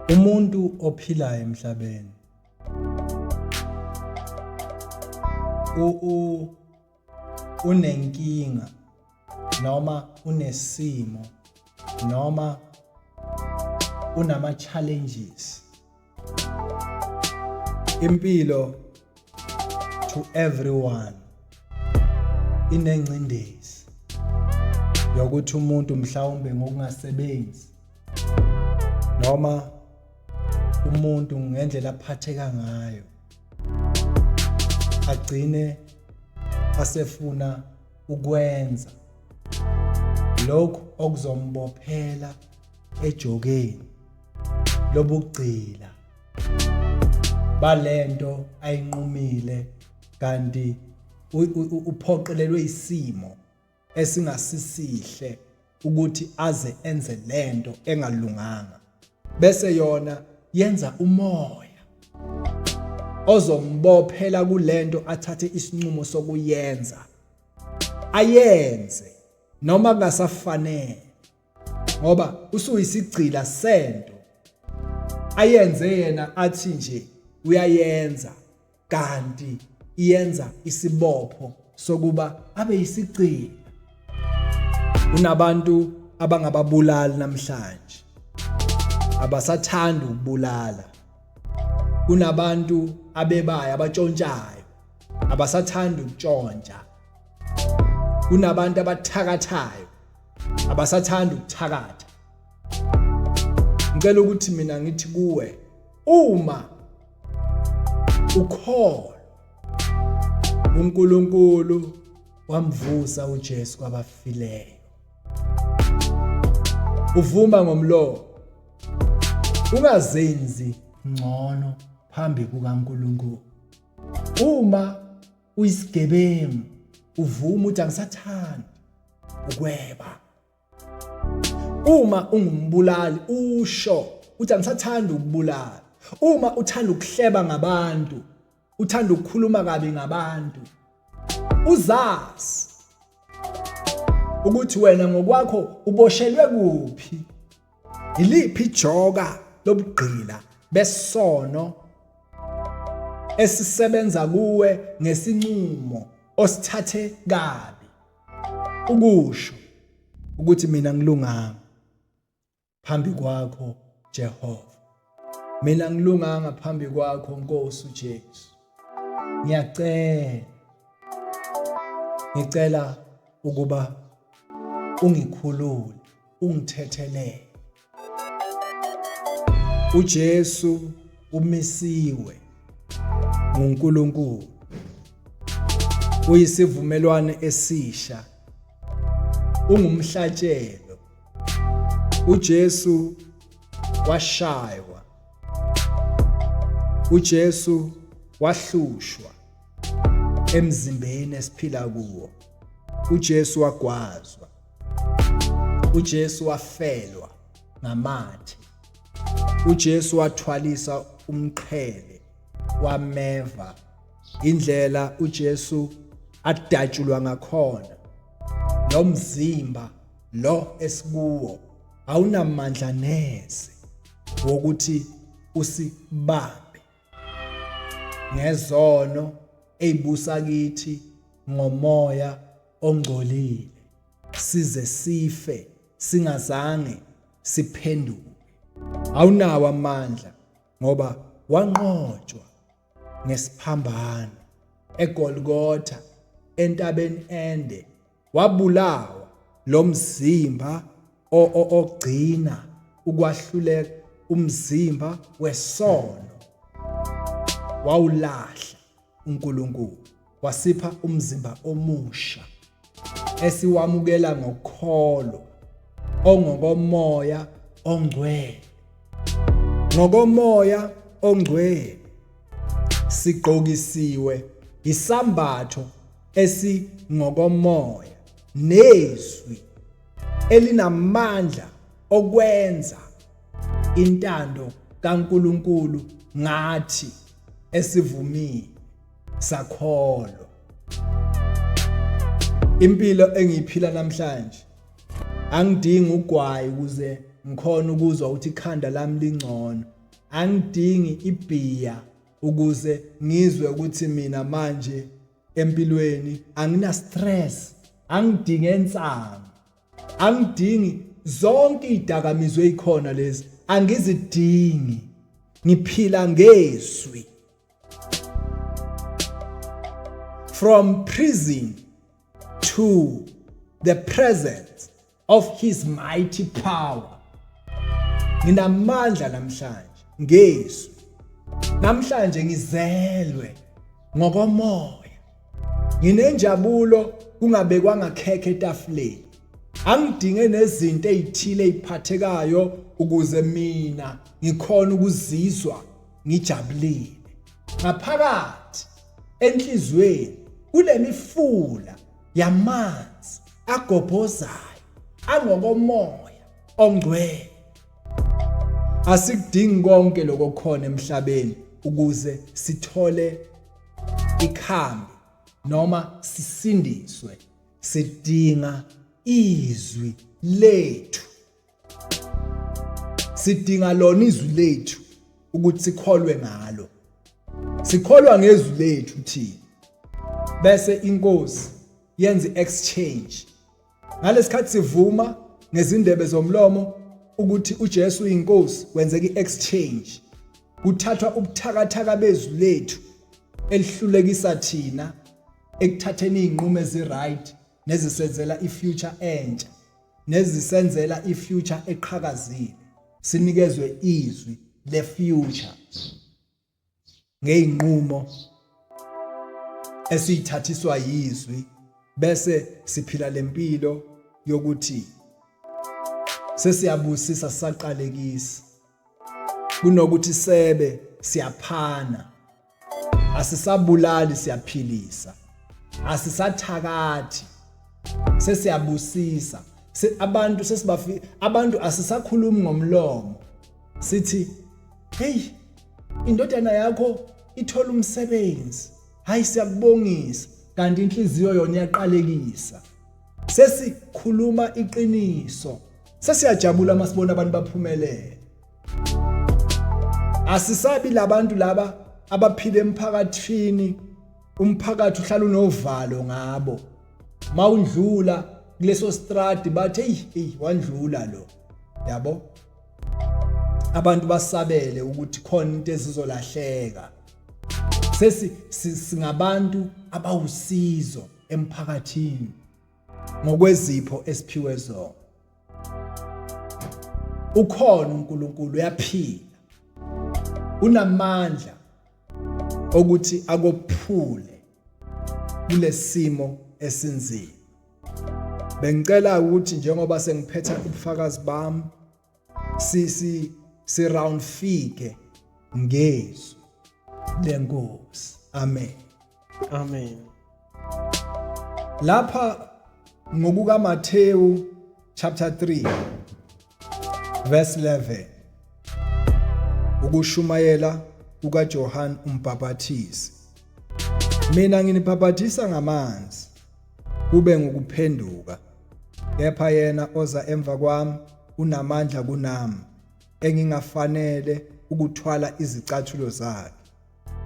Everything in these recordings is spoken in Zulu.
Umuntu ophilayo emhlabeni unenkinga noma unesimo noma unama challenges. Impilo to everyone inengcindezi yokuthi umuntu mhlawumbe ngokungasebenzi noma umuntu ngendlela aphatheka ngayo agcine asefuna ukwenza lokho okuzombophela ejokeni lobugcila balento ayinqumile kanti uphoqelelwe isimo esingasisihle ukuthi aze enze lento engalunganga bese yona yenza umoya ozombophela kulento athathe isinqumo sokuyenza ayenze noma kungasafanele ngoba usuyisigcila sento ayenze yena athi nje uyayenza kanti iyenza isibopho sokuba abe yisigcila. Kunabantu abangababulali namhlanje abasathanda ukubulala. Kunabantu abebayo abatshontshayo abasathanda ukutshontsha. Kunabantu abathakathayo abasathanda ukuthakatha. Ngicela ukuthi mina ngithi kuwe uma ukholwa uNkulunkulu wamvusa uJesu kwabafileyo uvuma ngomlomo ungazenzi ngcono phambi kukaNkulunkulu. Uma uyisigebengu uvuma ukuthi angisathandi ukweba. Uma ungumbulali usho uthi angisathandi ukubulala. Uma uthanda ukuhleba ngabantu uthanda ukukhuluma kabi ngabantu uzazi ukuthi wena ngokwakho uboshelwe kuphi. Iliphi ijoka lobugqila besono esisebenza kuwe ngesinqumo osithathe kabi ukusho ukuthi mina ngilunganga phambi kwakho Jehova. Mina ngilunganga phambi kwakho Nkosi uJesu. Ngicela ukuba ungikhulule, ungithethelele. uJesu umisiwe nguNkulunkulu. Uyisivumelwano esisha. Ungumhlatshelo. uJesu washaywa. uJesu wahlushwa emzimbeni esiphila kuwo. uJesu wagwazwa. uJesu wafelwa ngamathe. uJesu wathwalisa umqhele wameva. Indlela uJesu adatshulwa ngakhona lo mzimba lo esikuwo awunamandla neze wokuthi usibambe ngezono ezibusa kithi ngomoya ongcolile size sife singazange siphenduke. Awunawo amandla ngoba wanqotshwa ngesiphambano eGolgotha entabeni ende. Wabulawa lo mzimba ogcina ukwahluleka umzimba wesono. Wawulahla uNkulunkulu wasipha umzimba omusha esiwamukela ngokholo ongokomoya ongcwele. Ngokomoya ongcwele sigqokisiwe isambatho esingokomoya nezwi elinamandla okwenza intando kaNkulunkulu ngathi esivumile sakholwa. Impilo engiyiphila namhlanje Angidingi ugwayi ukuze ngikhona ukuzwa ukuthi ikhanda lami lingcono. Angidingi ibhiya ukuze ngizwe ukuthi mina manje empilweni angina stress. Angidingi ensango. Angidingi zonke izidakamizwe ezikhona lezi. Angizidingi. Ngiphila ngezwi. From prison to the presence of his mighty power. Nginamandla namhlanje ngezwi. Namhlanje ngizelwe ngokomoya. Nginenjabulo kungabekwanga khekhe etafuleni. Angidinge nezinto ezithile eziphathekayo ukuze mina ngikhona ukuzizwa ngijabulile. Ngaphakathi enhlizweni kulemifula yamanzi agobhozayo angokomoya ongcwele. Asikudingi konke lokukhona emhlabeni ukuze sithole ikhambi noma sisindiswe. Sidinga izwi lethu. Sidinga lona izwi lethu ukuthi sikholwe ngalo. Sikholwa ngezwi lethu thina. Bese inkosi yenza exchange. Ngalesikhathi sivuma ngezindebe zomlomo ukuthi uJesu uyinkosi, kwenzeka exchange. Kuthathwa ubuthakathaka bezwi lethu elihlulekisa thina ekuthatheni izinqumo eziright nezisenzela ifuture entsha, nezisenzela ifuture eqhakazile. Sinikezwe izwi le future ngeinqumo esiyithathiswa yizwi, bese siphila lempilo yokuthi sesiyabusisa sisaqalekisa kunokuthi sebe siyaphana. Asisabulali siyaphilisa. Asisathakathi sesiyabusisa. Abantu asisakhulumi ngomlomo. Sithi, "Hey, indodana yakho ithola umsebenzi. Hayi siyakubongisa." Kanti inhliziyo yona iyaqalekisa. Sesikhuluma iqiniso. Sesiyajabula masibona abantu baphumelele. Asisabi labantu laba abaphila emphakathini, umphakathi uhlala unovalo ngabo. Mawundlula kuleso strati bathi hey wandlula lo. Yabo? Abantu basabele ukuthi khona into ezizolahleka. Singabantu abawusizo emphakathini ngokwezipho esiphiwe zona. Ukhona uNkulunkulu uyaphila. Unamandla ukuthi akophule kulesimo esinzima. Bengicela ukuthi njengoba sengiphetha ubufakazi bami si round figure ngezwi lenkosi. Amen. Amen. Lapha ngokuka Matthew chapter 3 verse 11 ukushumayela kukaJohane umbhaphathizi. Mina nginibhaphathisa ngamanzi kube ngokuphenduka, kepha yena oza emva kwami unamandla kunami, engingafanele ukuthwala izicathulo zakhe.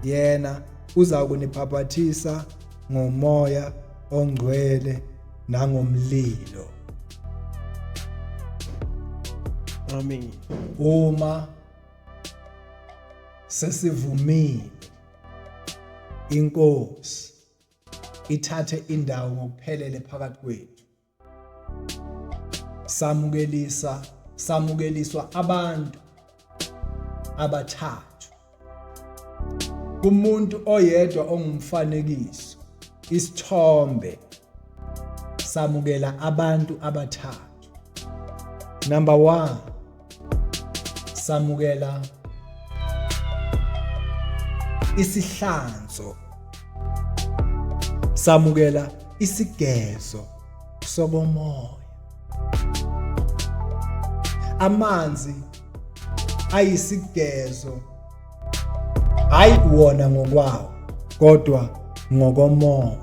Yena uza kunibhaphathisa ngomoya ongcwele nangomlilo. Amen. Uma sesivumile inkosi ithathe indawo ngokuphelele phakathi kwethu, samukeliswa abantu abathathu. Kumuntu oyedwa ongumfanekiso, isithombe, samukela abantu abathathu. Number 1, samukela isihlanzo, samukela isigezo sokomoya. Amanzi ayisigezo, hayi wona ngokwawo kodwa ngokomoya.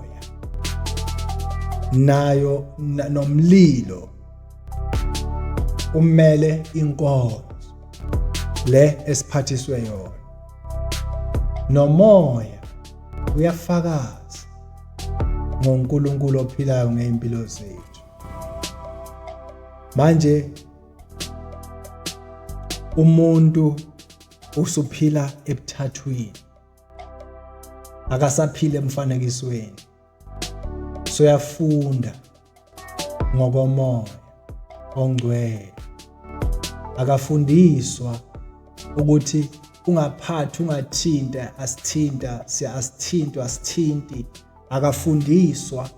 Nayo nomlilo umele inkonzo le esiphathiswe yona. Nomoya uyafakaza ngoNkulunkulu ophilayo ngeimpilo zethu. Manje umuntu usuphila ebuthathwini, akasaphila emfanekisweni. Soyafunda ngokomoya ongcwele, akafundiswa ukuthi ungaphathi ungathinta asithinta asithinti. Akafundiswa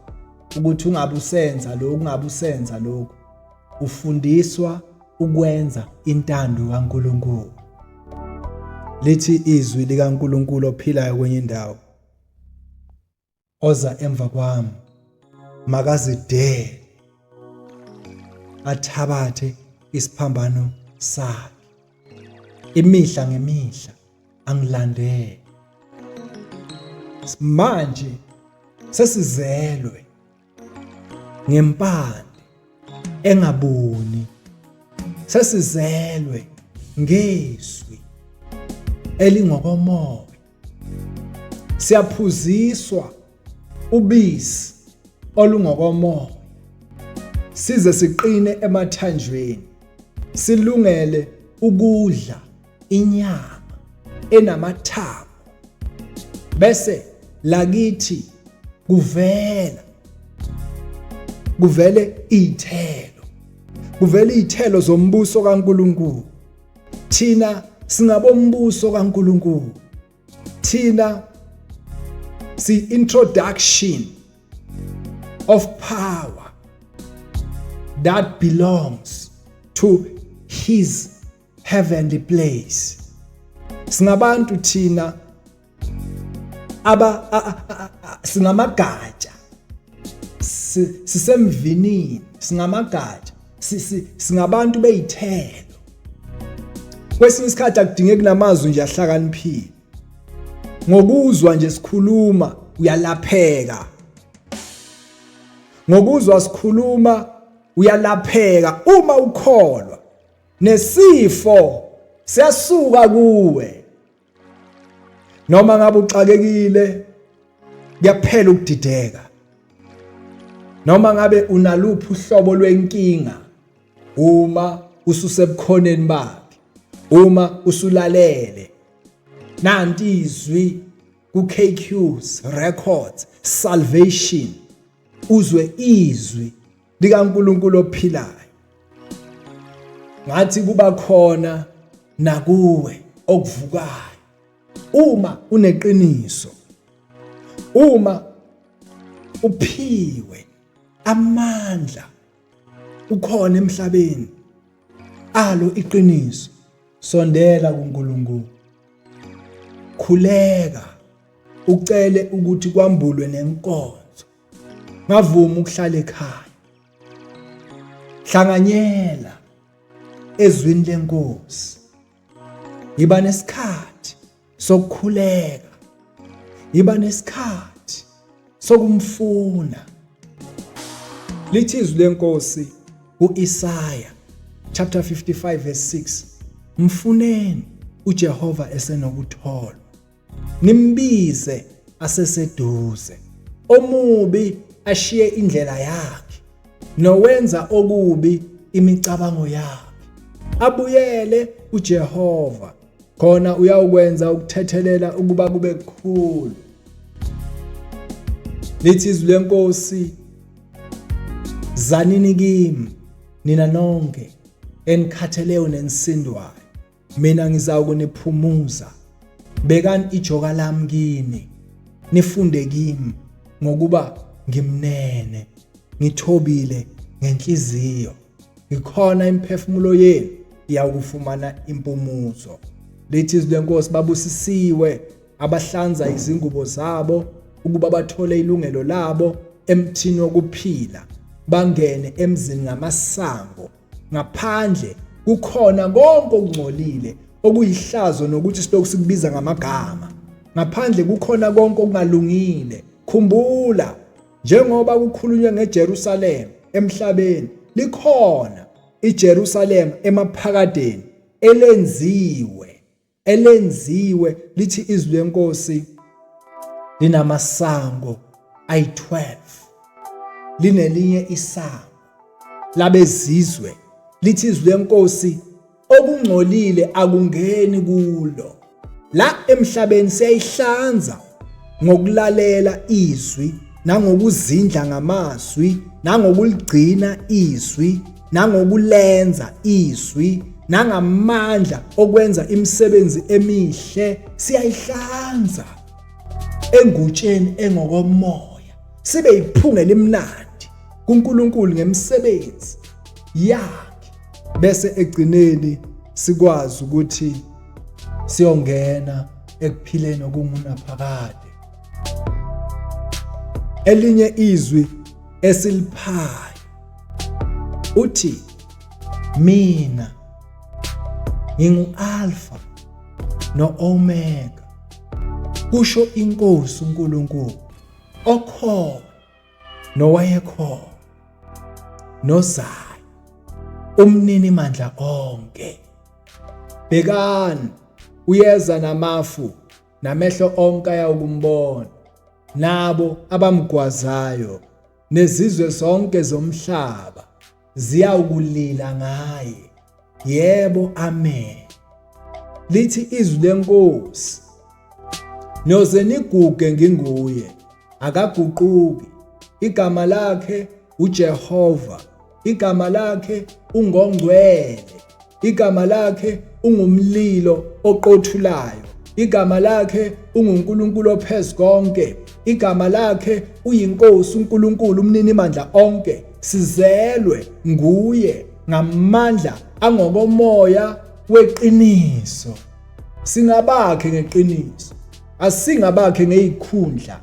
ukuthi ungabe usenza lokhu ungabe usenza lokhu. Ufundiswa ukwenza intando kaNkulunkulu. Lithi izwi likaNkulunkulu ophilayo kwenye indawo, oza emva kwami makazidele athabathe isiphambano sakhe, imihla ngemihla angilandele. Manje sesizelwe ngempande engaboni, sesizelwe ngezwi elingokomoya, siyaphuziswa ubisi olungokomoya, size siqine emathanjweni, silungele ukudla inyama enamathambo, bese lakithi kuvele iy'thelo zombuso kaNkulunkulu. Thina singabombuso kaNkulunkulu, thina si-introduction of power that belongs to his heavenly place. Singabantu thina singamagatsha, sisemvinini, singamagatsha, singabantu bey'thelo. Kwesinye isikhathi akudingeki namazwi nje ahlakaniphile. Ngokuzwa nje sikhuluma uyalapheka. Ngokuzwa sikhuluma uyalapheka uma ukholwa. Nesifo siyasuka kuwe. Noma ngabe uxakekile kuyaphela ukudideka. Noma ngabe unaluphi uhlobo lwenkinga, uma ususebukhoneni bakhe, uma usulalele nanti izwi ku-KQ's Records Salvation, uzwe izwi likaNkulunkulu ophilayo. Ngathi kuba khona nakuwe okuvukayo uma uneqiniso, uma uphiwe amandla, ukhona emhlabeni alo iqiniso. Sondela kuNkulunkulu, khuleka ucele ukuthi kwambulwe nenkonzo. Ngavuma ukuhlala ekhaya, hlanganyela ezwini lenkosi. Yiba nesikhathi sokukhuleka, yiba nesikhathi sokumfuna. Lithi izwi lenkosi ku-Isaya chapter 55 verse 6, mfuneni uJehova esenokutholwa, nimbize aseseduze. Omubi ashiye indlela yakhe, nowenza okubi imicabango yakhe. Abuyele uJehova, khona uyawukwenza ukuthethelela ukuba kube kukhulu. Lithi izwi lenkosi, zanini kimi nina nonke enikhatheleyo nenisindwayo, mina ngizakuniphumuza. Bekani ijoka lami kini, nifunde kimi, ngokuba ngimnene, ngithobile ngenhliziyo. Ngikhona imphefumulo yenu iyakufumana impumuzo. Lithi izwi lenkosi, babusisiwe abahlanza izingubo zabo, ukuba bathole ilungelo labo emthini wokuphila, bangene emzini ngamasango. Ngaphandle kukhona konke okungcolile, okuyihlazo nokuthi silokhu sikubiza ngamagama. Ngaphandle kukhona konke okungalungile. Khumbula, njengoba kukhulunywa ngeJerusalema emhlabeni, likhona iJerusalem emaphakadeni elenziwe lithi izwi lenkosi linamasango ayi-12 linelinye isango labezizwe lithi izwi lenkosi okungcolile akungeni kulo la emhlabeni siyayihlanza ngokulalela izwi nangokuzindla ngamazwi nangokuligcina izwi nangokulenza izwi nangamandla okwenza imisebenzi emihle siyayihlanza engutsheni engokomoya sibe iphunga elimnandi kuNkulunkulu ngemisebenzi yakhe bese egcineni sikwazi ukuthi siyongena ekuphileni okungunaphakade. Elinye izwi esiliphayo uthi mina ngingu-Alpha no-Omega kusho inkosi uNkulunkulu okhona nowayekhona nozayo umnini mandla onke. Bhekani uyeza namafu namehlo onke ayakumbona nabo abamgwazayo nezizwe zonke zomhlaba ziyawukulila ngaye. Yebo, amen. Lithi izwi lenkosi noze niguge nginguye akaguquki. Igama lakhe uJehova, igama lakhe ungongcwele, igama lakhe ungumlilo oqothulayo, igama lakhe unguNkulunkulu ophezu konke, igama lakhe uyinkosi uNkulunkulu umnini mandla onke. Sizelwe nguye ngamandla angokomoya weqiniso. Singabakhe ngeqiniso, asingabakhe ngezikhundla,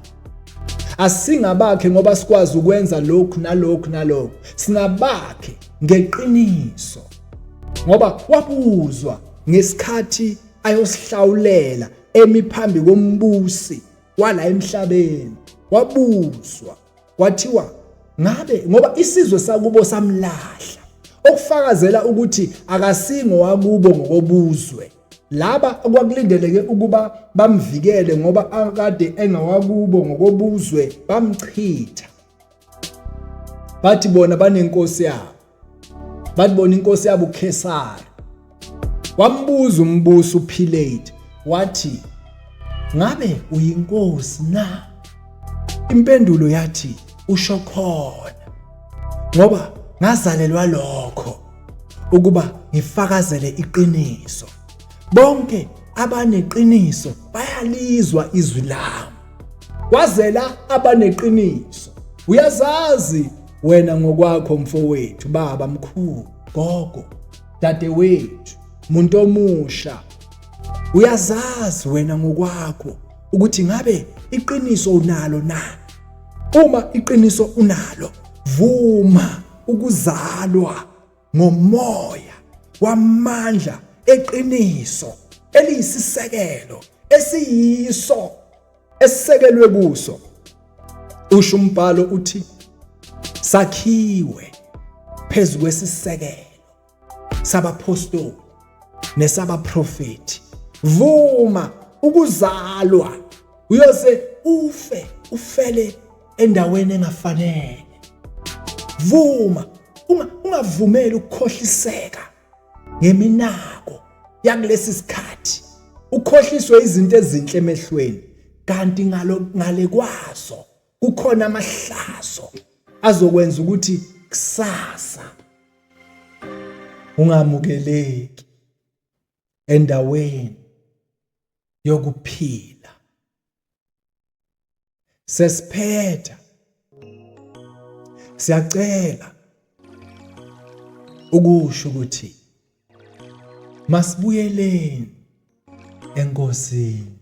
asingabakhe ngoba sikwazi ukwenza lokhu nalokhu nalokho. Singabakhe ngeqiniso ngoba wabuzwa ngesikhathi ayosihlawulela emiphambi kombusi wala emhlabeni. Wabuzwa kwathiwa ngabe ngoba isizwe sakubo samlahla, okufakazela ukuthi akasingo wakubo ngokobuzwe. Laba okwakulindeleke ukuba bamvikele ngoba akade engawakubo ngokobuzwe bamchitha. Bathi bona banenkosi yabo, bathi bona inkosi yabo uKesari. Wambuza umbuso uPilate wathi ngabe uyinkosi na? Impendulo yathi usho khona ngoba ngazalelwa lokho ukuba ngifakazele iqiniso. Bonke abaneqiniso bayalizwa izwi lami. Wazela abaneqiniso. Uyazazi wena ngokwakho mfowethu, baba mkhulu, gogo, dadewethu, muntu omusha. Uyazazi wena ngokwakho ukuthi ngabe iqiniso unalo na? Uma iqiniso unalo, vuma ukuzalwa ngomoya wamandla eqiniso eliyisisekelo esiyiso esisekelwe kuso. Usho umbhalo uthi sakhiwe phezu kwesisekelo sabapostoli nesabaprofeti. Vuma ukuzalwa uyoze ufele endaweni engafanele. Vuma, ungavumeli ukukhohliseka ngeminako yakulesi sikhathi. Ukhohliswe izinto ezinhle emehlweni, kanti ngale kwazo kukhona amahlazo azokwenza ukuthi kusasa ungamukeleki endaweni yokuphila. Sesiphetha, siyacela ukusho ukuthi masibuyeleni enkosini,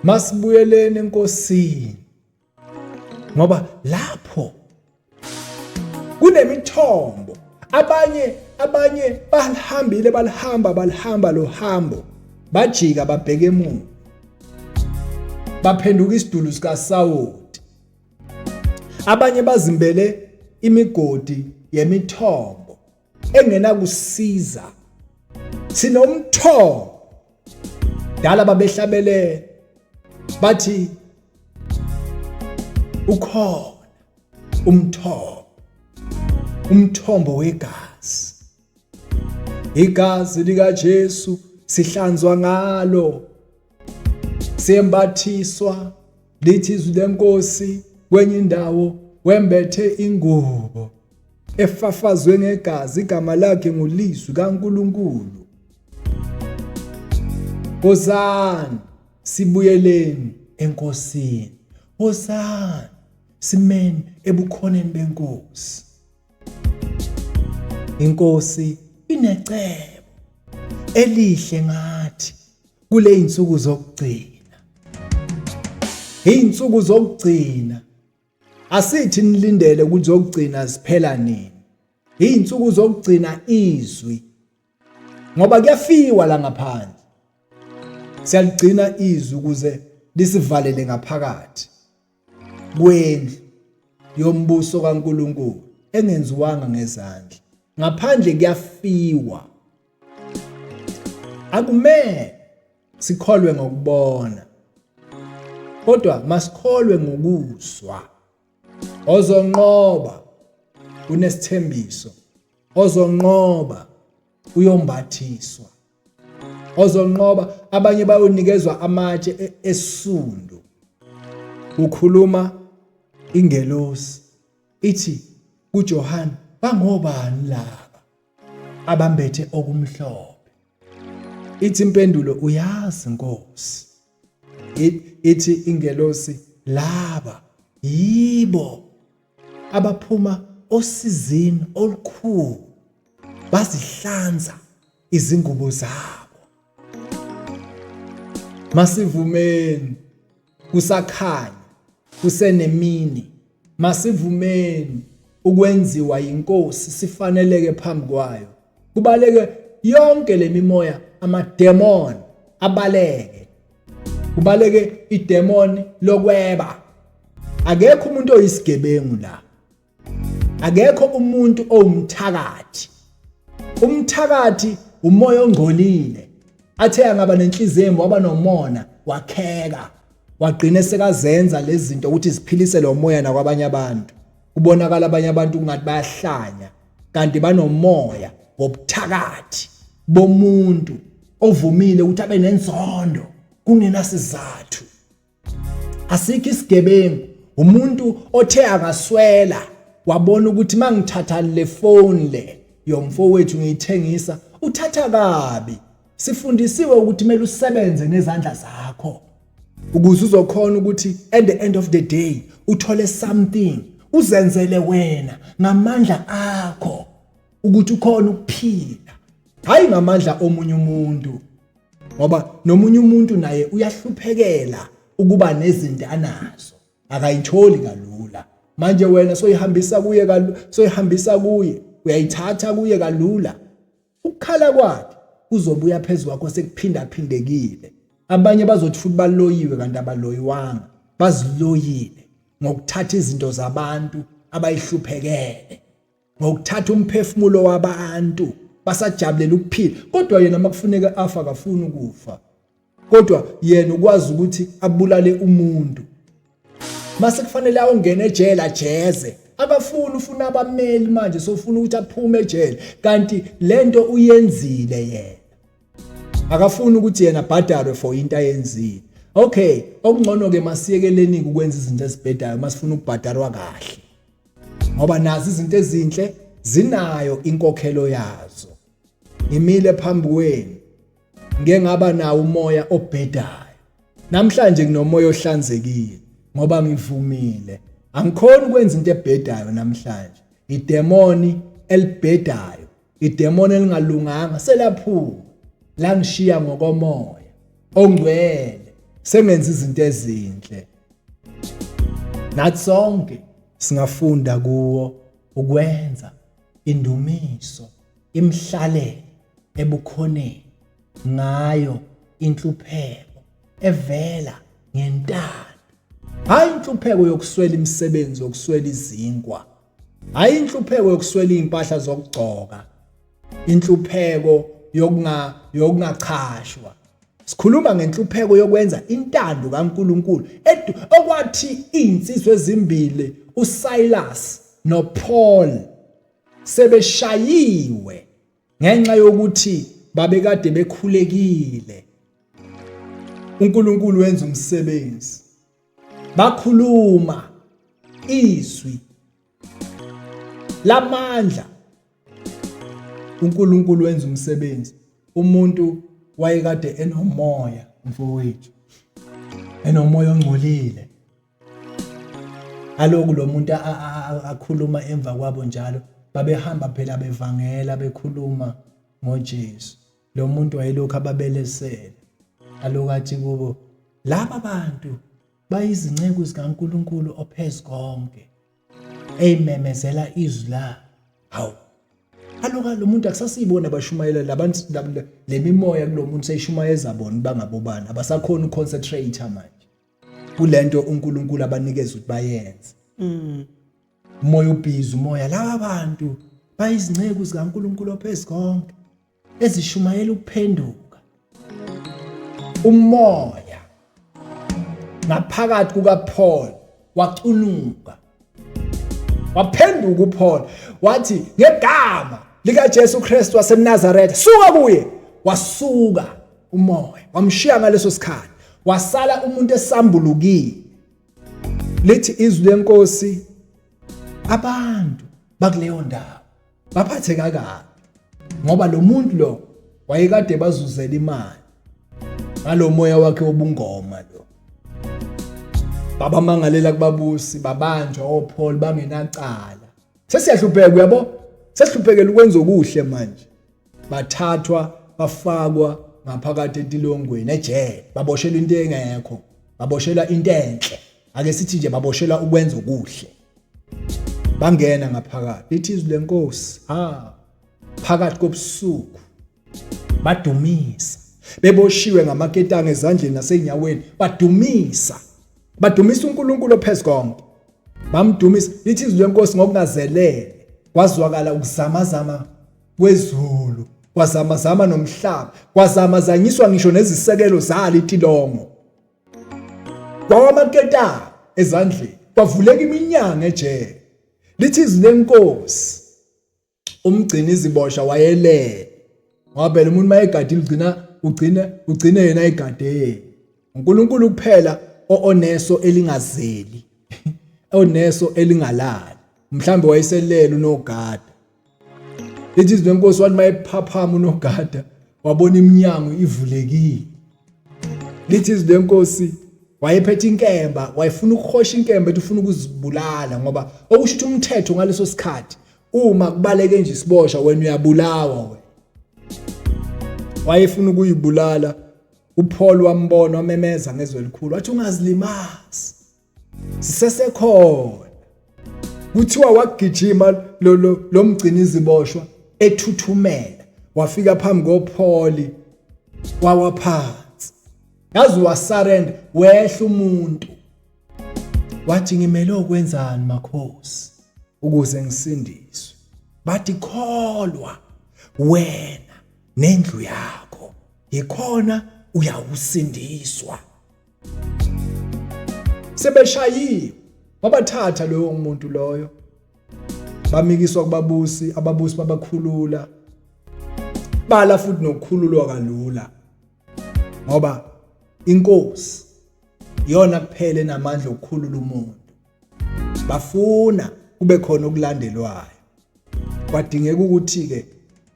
masibuyeleni enkosini ngoba lapho kunemithombo. Abanye balihamba lo hambo, bajika babheke emuva, baphenduka isidulu sikaSawuli. Abanye bazimbele imigodi yemithombo engenakusiza. Sinomthombo. Dala babehlabelele bathi ukhona umthombo wegazi. Igazi lika Jesu sihlanzwa ngalo, sembathiswa lithi izwi lenkosi kwenye indawo wembethe ingubo efafazwe ngegazi, igama lakhe ngulizwi kaNkulunkulu. Hosana sibuyeleni enkosini. Hosana simene ebukhoneni benkosi. Inkosi inecebo elihle ngathi kule insuku zokugcina. Insuku zokugcina asithi nilindele ukuthi zokugcina siphela nini. Insuku zokugcina izwi, ngoba kuyafiwa la ngaphandle. Siyaligcina izwi ukuze lisivalele ngaphakathi kwendlu yombuso kaNkulunkulu engenziwanga ngezandla. Ngaphandle kuyafiwa. Akumele sikholwe ngokubona, kodwa masikholwe ngokuzwa. Ozonqoba unesithembiso, ozonqoba uyombathiswa, ozonqoba abanye bayonikezwa amatshe esundu. Ukhuluma ingelosi ithi kuJohane, bangobani laba abambethe okumhlophe? Ithi impendulo, uyazi Nkosi. Ithi ingelosi, laba yibo abaphuma osizini olukhulu, bazihlanza izingubo zabo. Masivumeni kusakhanya, kusenemini, masivumeni ukwenziwa inkosi sifaneleke phambi kwayo. Kubaleke yonke lemimoya, amademoni abaleke. Kubaleke idemoni lokweba. Akekho umuntu oyisigebengu la. Akekho umuntu owumthakathi. Umthakathi umoya ongcolile. Athe angaba nenhliziyo embi, waba nomona, wakheka, wagcina sekazenza lezi zinto ukuthi ziphilise lo moya nakwabanye abantu. Kubonakala abanye abantu kungathi bayahlanya, kanti banomoya wobuthakathi bomuntu ovumile ukuthi abe nenzondo kungenasizathu. Asikho isigebengu, umuntu othe angaswela wabona ukuthi mangithatha le phone le yomfowethu ngiyithengisa, uthatha kabi. Sifundisiwe ukuthi kumele usebenze ngezandla zakho ukuze uzokhona ukuthi at the end of the day uthole something, uzenzele wena ngamandla akho ukuthi ukhona ukuphila, hayi ngamandla omunye umuntu. Ngoba nomunye umuntu naye uyahluphekela ukuba nezinto anazo, akayitholi kalula. Manje wena soyihambisa kuye kalula, soyihambisa kuye, uyayithatha kuye kalula. Ukukhala kwakhe uzobuya phezulu kwakho sekuphinda phindekile. Abanye bazothi futhi baloyiwe kanti abaloyiwanga, baziloyile ngokuthatha izinto zabantu abayihluphekele, ngokuthatha umphefumulo wabantu basajabulela ukuphila. Kodwa yena makufuneka afa akafuni ukufa, kodwa yena ukwazi ukuthi abulale umuntu. Mase kufanele awungene ejele ajeze, akafuni, ufuna abameli manje, sofuna ukuthi aphume ejele, kanti lento uyenzile yena. Akafuni ukuthi yena bhadalwe for into ayenzile. Okay, okungcono ke masiyekeleni ukwenza izinto ezibhedayo masifuna ukubhadalwa kahle, ngoba nazi izinto ezinhle zinayo inkokhelo yazo. Ngimile phambi kwenu, ngeke ngaba nawo umoya obhedayo. Namhlanje kunomoya ohlanzekile ngoba ngivumile. Angikhona ukwenza into ebhedayo namhlanje. Idemoni elibhedayo, idemoni elingalunganga selaphuma, la ngishiya ngokomoya ongcwele, sengenza izinto ezinhle. Nathi sonke singafunda kuwo ukwenza indumiso, imhlalelo ebukhoneni ngayo inhlupheko evela ngentando, hayi inhlupheko yokuswela imisebenzi, yokuswela izinkwa. Hayi inhlupheko yokuswela impahla zokugcoka, inhlupheko yokungachashwa. Sikhuluma ngenhlupheko yokwenza intando kaNkuluNkulu okwathi insizwe ezimbili uSilas noPaul sebeshayiwe ngenxa yokuthi babekade bekhulekile. uNkulunkulu wenza umsebenzi, bakhuluma izwi lamandla. uNkulunkulu wenza umsebenzi. Umuntu wayekade enomoya, mfowethu, enomoya ongcolile. Aloku lo muntu akhuluma emva kwabo njalo, babehamba phela bevangela bekhuluma ngoJesu. Lo muntu wayelokhu ababelesela, alokathi kubo, laba bantu bayizinceku zikaNkulunkulu ophezukonke, eyimemezela izwi la. Hawu, aloka lo muntu akusasibona bashumayela labantu, lemimoya kulo muntu seyishumayeza bona bangabobani, abasakhona uconcentrate manje kulento uNkulunkulu abanikeza ukuthi bayenze. Umoya ubhizi, umoya, laba bantu bayizinceku zikaNkulunkulu ophezukonke ezishumayela ukuphenduka. Umoya ngaphakathi kukaPaul wacunuka, waphenduka uPaul, wathi ngegama likaJesu Kristu waseNazaretha suka kuye. Wasuka umoya, wamshiya ngaleso sikhathi, wasala umuntu esambulukile. Lithi izwi lenkosi, abantu bakuleyo ndawo baphatheka kabi ngoba lo muntu lo wayekade bazuzela imali ngalo moya wakhe wobungoma lo. Babamangalela kubabusi, babanjwa oPaul bangenacala. Sesiyahlupheka uyabo, sesihluphekela ukwenza okuhle manje. Bathathwa bafakwa ngaphakathi etilongweni ejele, baboshelwa into engekho, baboshelwa into enhle. Ake sithi nje baboshelwa ukwenza okuhle. Bangena ngaphakathi. Lithi izwi lenkosi, phakathi kobusuku badumisa, beboshiwe ngamaketanga ezandleni naseinyaweni, badumisa uNkulunkulu ophezukonke. Bamdumisa. Lithi izwi lenkosi ngokungazelele, kwazwakala ukuzamazama kwezulu, kwazamazama nomhlaba, kwazamazanyiswa ngisho nezisekelo zalo itilongo. Kwawamaketanga ezandleni, kwavuleka iminyango ejele. Lithi izwi lenkosi, umgcini izibosha wayelele, ngoba lo muntu mayegadile ugcine yena egade. uNkulunkulu kuphela oneso elingazeli, oneso elingalali. Mhlambe wayeselele unogada. Lithi izwi lenkosi, wathi mayephaphama unogada wabona iminyango ivulekile. Lithi izwi lenkosi, wayephethe inkemba, wayefuna ukukhosha inkemba ethi ufuna ukuzibulala, ngoba okusho ukuthi umthetho ngaleso sikhathi uma kubaleke nje isibosha wena uyabulawa wena. Wayefuna ukuyibulala. uPaul wambona, wamemeza ngezwi elikhulu, wathi ungazilimazi, sisesekhona. Kuthiwa wagijima lo mgcini iziboshwa ethuthumela, wafika phambi koPaul, wawaphansi. Yazi wasarenda, wehla umuntu. Wathi ngimele ukwenzani makhosi ukuze ngisindiswe? Bathi kholwa wena nendlu yakho, yikhona uyawusindiswa. Sebeshayiwe, babathatha loyo muntu loyo, bamikiswa kubabusi, ababusi babakhulula. Bala futhi nokukhululwa kalula, ngoba inkosi yona kuphela enamandla okukhulula umuntu. Bafuna kube khona okulandelwayo. Kwadingeka ukuthi ke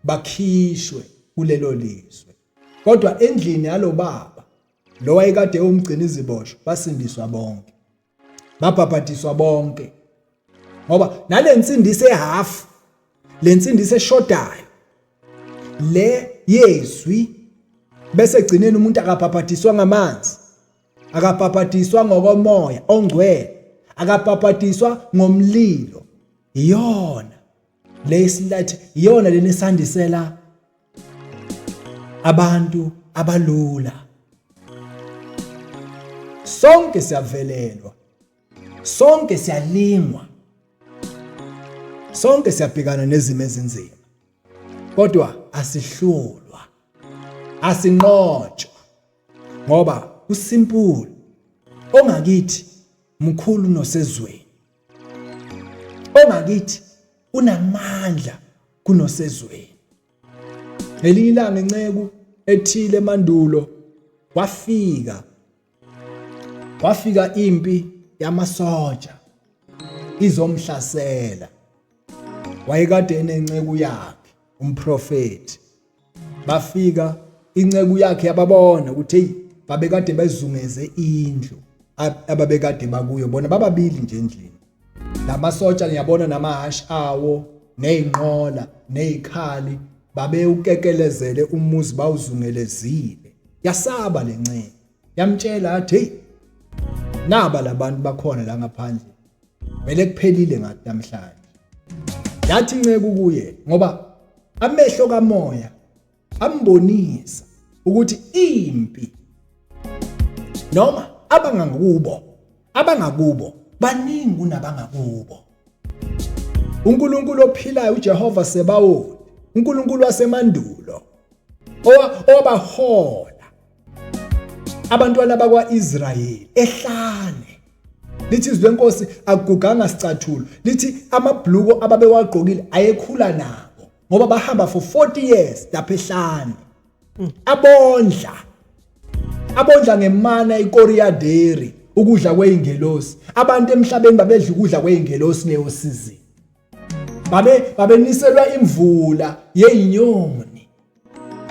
bakhishwe kulelo lizwe. Kodwa endlini yalo baba lo wayekade umgcina iziboshwa, basindiswa bonke, babhabhadiswa bonke. Ngoba nale nsindiso ehalf, le nsindiso eshodayo, le yezwi, bese egcineni umuntu akabhabhadiswa ngamanzi, akabhabhadiswa ngokomoya ongcwele, akabhabhadiswa ngomlilo. Iyona lesilathi, iyona lenisandisela abantu abalula. Sonke siyavelelwa, sonke siyalingwa, Sonke siyabhekana nezimo ezinzima. Kodwa asihlulwa. Asinqotshwa. Ngoba usimple ongakithi mkhulu nosezweni. Ongakithi unamandla kunosezweni. Ngelinye ilanga inceku ethile emandulo wafika impi yamasoja izomhlasela. Wayekade enenceku yakhe umprofeti. Bafika inceku yakhe yababona ukuthi hey babekade bezungeze indlu ababekade bakuyo bona bababili nje endlini. Lamasoja ngiyabona namahashi awo nezinqola nezikhali babe ukekelezele umuzi bawuzungelezile. Yasaba lenceke. Yamtshela athi hey naba labantu bakhona la ngaphandle. Vele kuphelile ngathi namhlanje. Yathi inceku kuye ngoba amehlo kamoya ambonisa ukuthi impi noma abangakubo baningi kunabangakubo. uNkulunkulu ophilayo uJehova Sebawothi, uNkulunkulu wasemandulo owabahola abantwana bakwaIsrayeli ehlane. Lithi izwi lenkosi akuguganga sicathulo. Lithi amabhluko ababewagqokile ayekhula nabo ngoba bahamba for 40 years lapha ehlane. Abondla ngemana ikoriyaderi ukudla kweingelosi. Abantu emhlabeni babedla ukudla kweingelosi neosizini. Babeniselwa imvula yezinyoni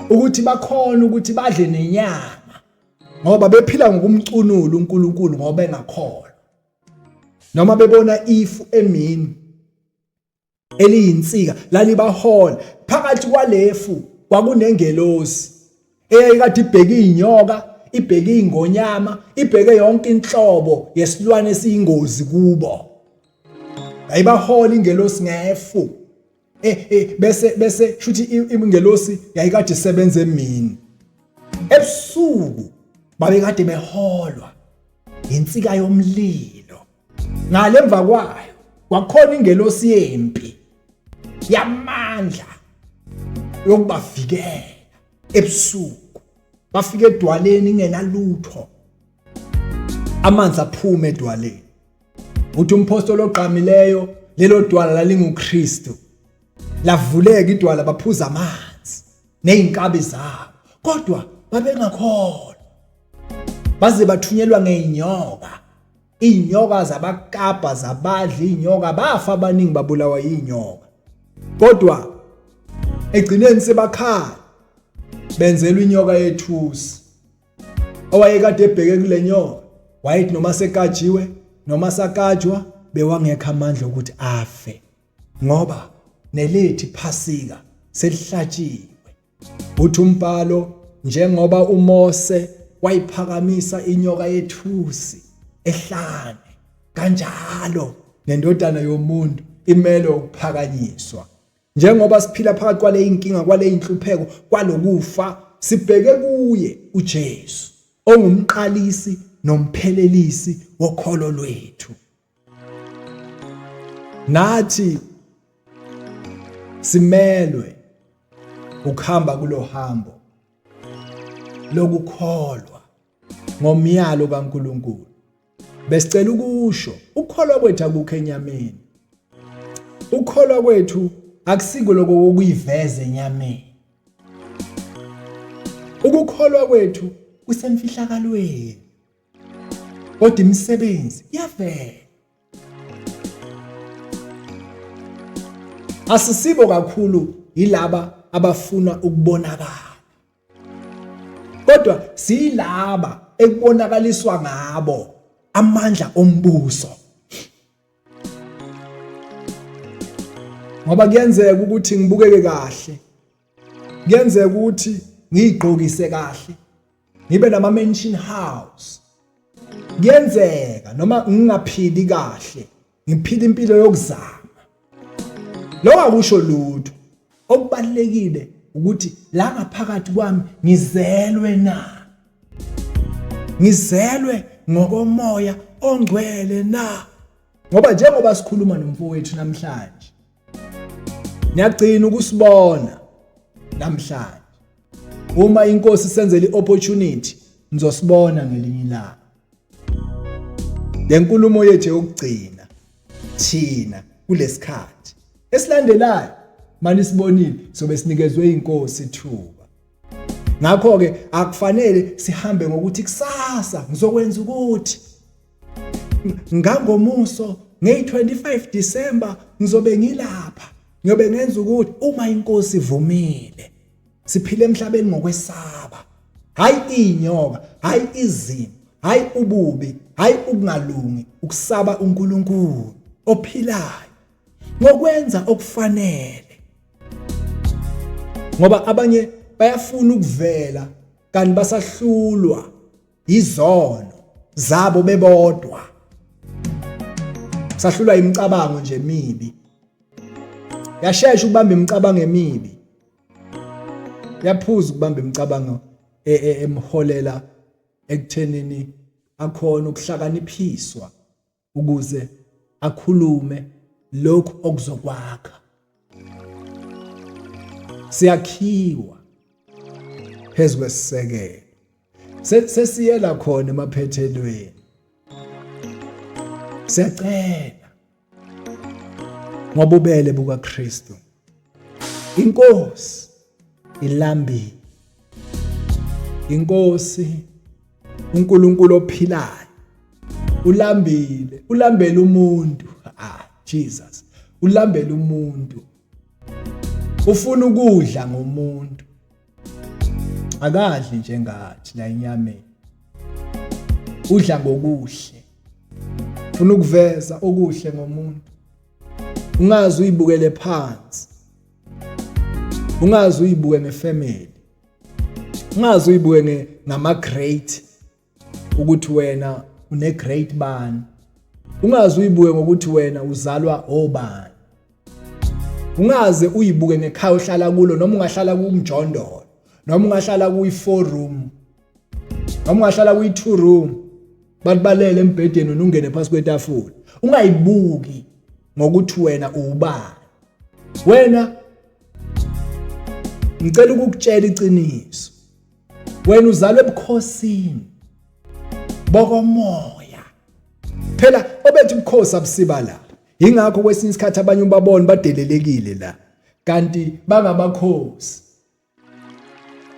ukuthi bakhona ukuthi badle nenyama ngoba bephila ngokumcunula uNkulunkulu ngoba engakholwa. Noma bebona ifu emini eliyinsika lalibahola phakathi kwalefu kwakunengelosi eyayikade ibheke izinyoka, ibheke ingonyama, ibheke yonke inhlobo yesilwane esiyingozi kubo. Ayibahola ingelosi ngefu. Bese shuthi ingelosi yayikade isebenza emini. Ebusuku babekade beholwa insika yomlilo. Ngalemva kwayo kwakhona ingelosi yempi yamandla yokubavikela ebusuku. Bafika edwaleni ingenalutho. Amanzi aphuma edwaleni. Uthi umpostoli ogqamileyo lelo dwala lalinguKristu. Lavuleka idwala baphuza amanzi nezinkabi zabo. Kodwa babengakholwa. Baze bathunyelwa ngeinyoka. Inyoka zabakapa zabadla inyoka bafa abaningi babulawa inyoka. Kodwa egcineni sebakhala benzelwe inyoka yethusi. Owayekade ebheke kule nyoka wayethi noma sekajiwe noma sakajwa bewangekho amandla ukuthi afe ngoba nelethi phasika selihlatshiwe. Uthi umbhalo njengoba uMose wayiphakamisa inyoka yethusi ehlane kanjalo nendodana yomuntu imele ukuphakanyiswa. Njengoba siphila phakathi kwale inkinga kwale inhlupheko kwalokufa sibheke kuye uJesu ongumqalisi nomphelelisi wokholo lwethu. Nathi simelwe ukuhamba kulo hambo lokukholwa ngomyalo kaNkulunkulu. Besicela ukusho ukholwa kwethu akukho enyameni. Ukholwa kwethu akusiko lokho okuyiveza enyameni. Ukukholwa kwethu kusemfihlakalweni. Kodwa imisebenzi iyavela. Asisibo kakhulu yilaba abafuna ukubonakala. Kodwa silaba ekubonakaliswa ngabo amandla ombuso. Ngoba kuyenzeka ukuthi ngibukeke kahle. Kuyenzeka ukuthi ngigqokise kahle. Ngibe nama mansion house. Kuyenzeka noma ngingaphili kahle. Ngiphila impilo yokuzama. Lokho akusho lutho. Okubalekile ukuthi la ngaphakathi kwami ngizelwe na. Ngizelwe ngokomoya ongcwele na. Ngoba njengoba sikhuluma nomfowethu namhlanje Niyagcina ukusibona namhlanje. Uma inkosi senzele iopportunity, nizosibona ngelinye ilanga. Lenkulumo yethu yokugcina thina kulesikhathi esilandelayo manje sibonile sobe sinikezwe inkosi ithuba. Ngakho ke akufanele sihambe ngokuthi kusasa ngizokwenza ukuthi ngangomuso nge-25 December ngizobe ngilapha ngiyobe ngenza ukuthi uma inkosi ivumile siphile emhlabeni ngokwesaba, hayi inyoka, hayi izimo, hayi ububi, hayi ukungalungi, ukusaba uNkulunkulu ophilayo ngokwenza okufanele. Ngoba abanye bayafuna ukuvela kanti basahlulwa izono zabo bebodwa, sahlulwa imicabango nje emibi. Yashesha ukubamba imicabango emibi, yaphuza ukubamba imicabango emholela ekuthenini akhona ukuhlakaniphiswa ukuze akhulume lokhu okuzokwakha. Siyakhiwa phezu kwesisekelo, sesiyela khona emaphethelweni. Siyacela ngobubele bukaKristu, inkosi ilambile, inkosi uNkulunkulu ophilayo ulambile, ulambele umuntu. Jesus ulambele umuntu, ufuna ukudla ngomuntu, akadli njengathi la enyameni, udla ngokuhle, ufuna ukuveza okuhle ngomuntu. Ungazi uyibukele phansi, ungazi uyibuke ngefamily, ungazi uyibuke ngama great ukuthi wena une great bani, ungazi uyibuke ngokuthi wena uzalwa obani, ungaze uyibuke ngekhaya ohlala kulo noma ungahlala kumjondolo noma ungahlala kuyi4 room noma ungahlala kuyi2 room balibalele embhedeni ungene phansi kwetafula. Ungayibuki ngokuthi wena ubani. Wena ngicela ukukutshela iqiniso, wena uzalwe ebukhosini bokomoya. Phela obethu ubukhosi abusiba la, ingakho kwesinye isikhathi abanye ubabona badelelekile la kanti bangabakhosi.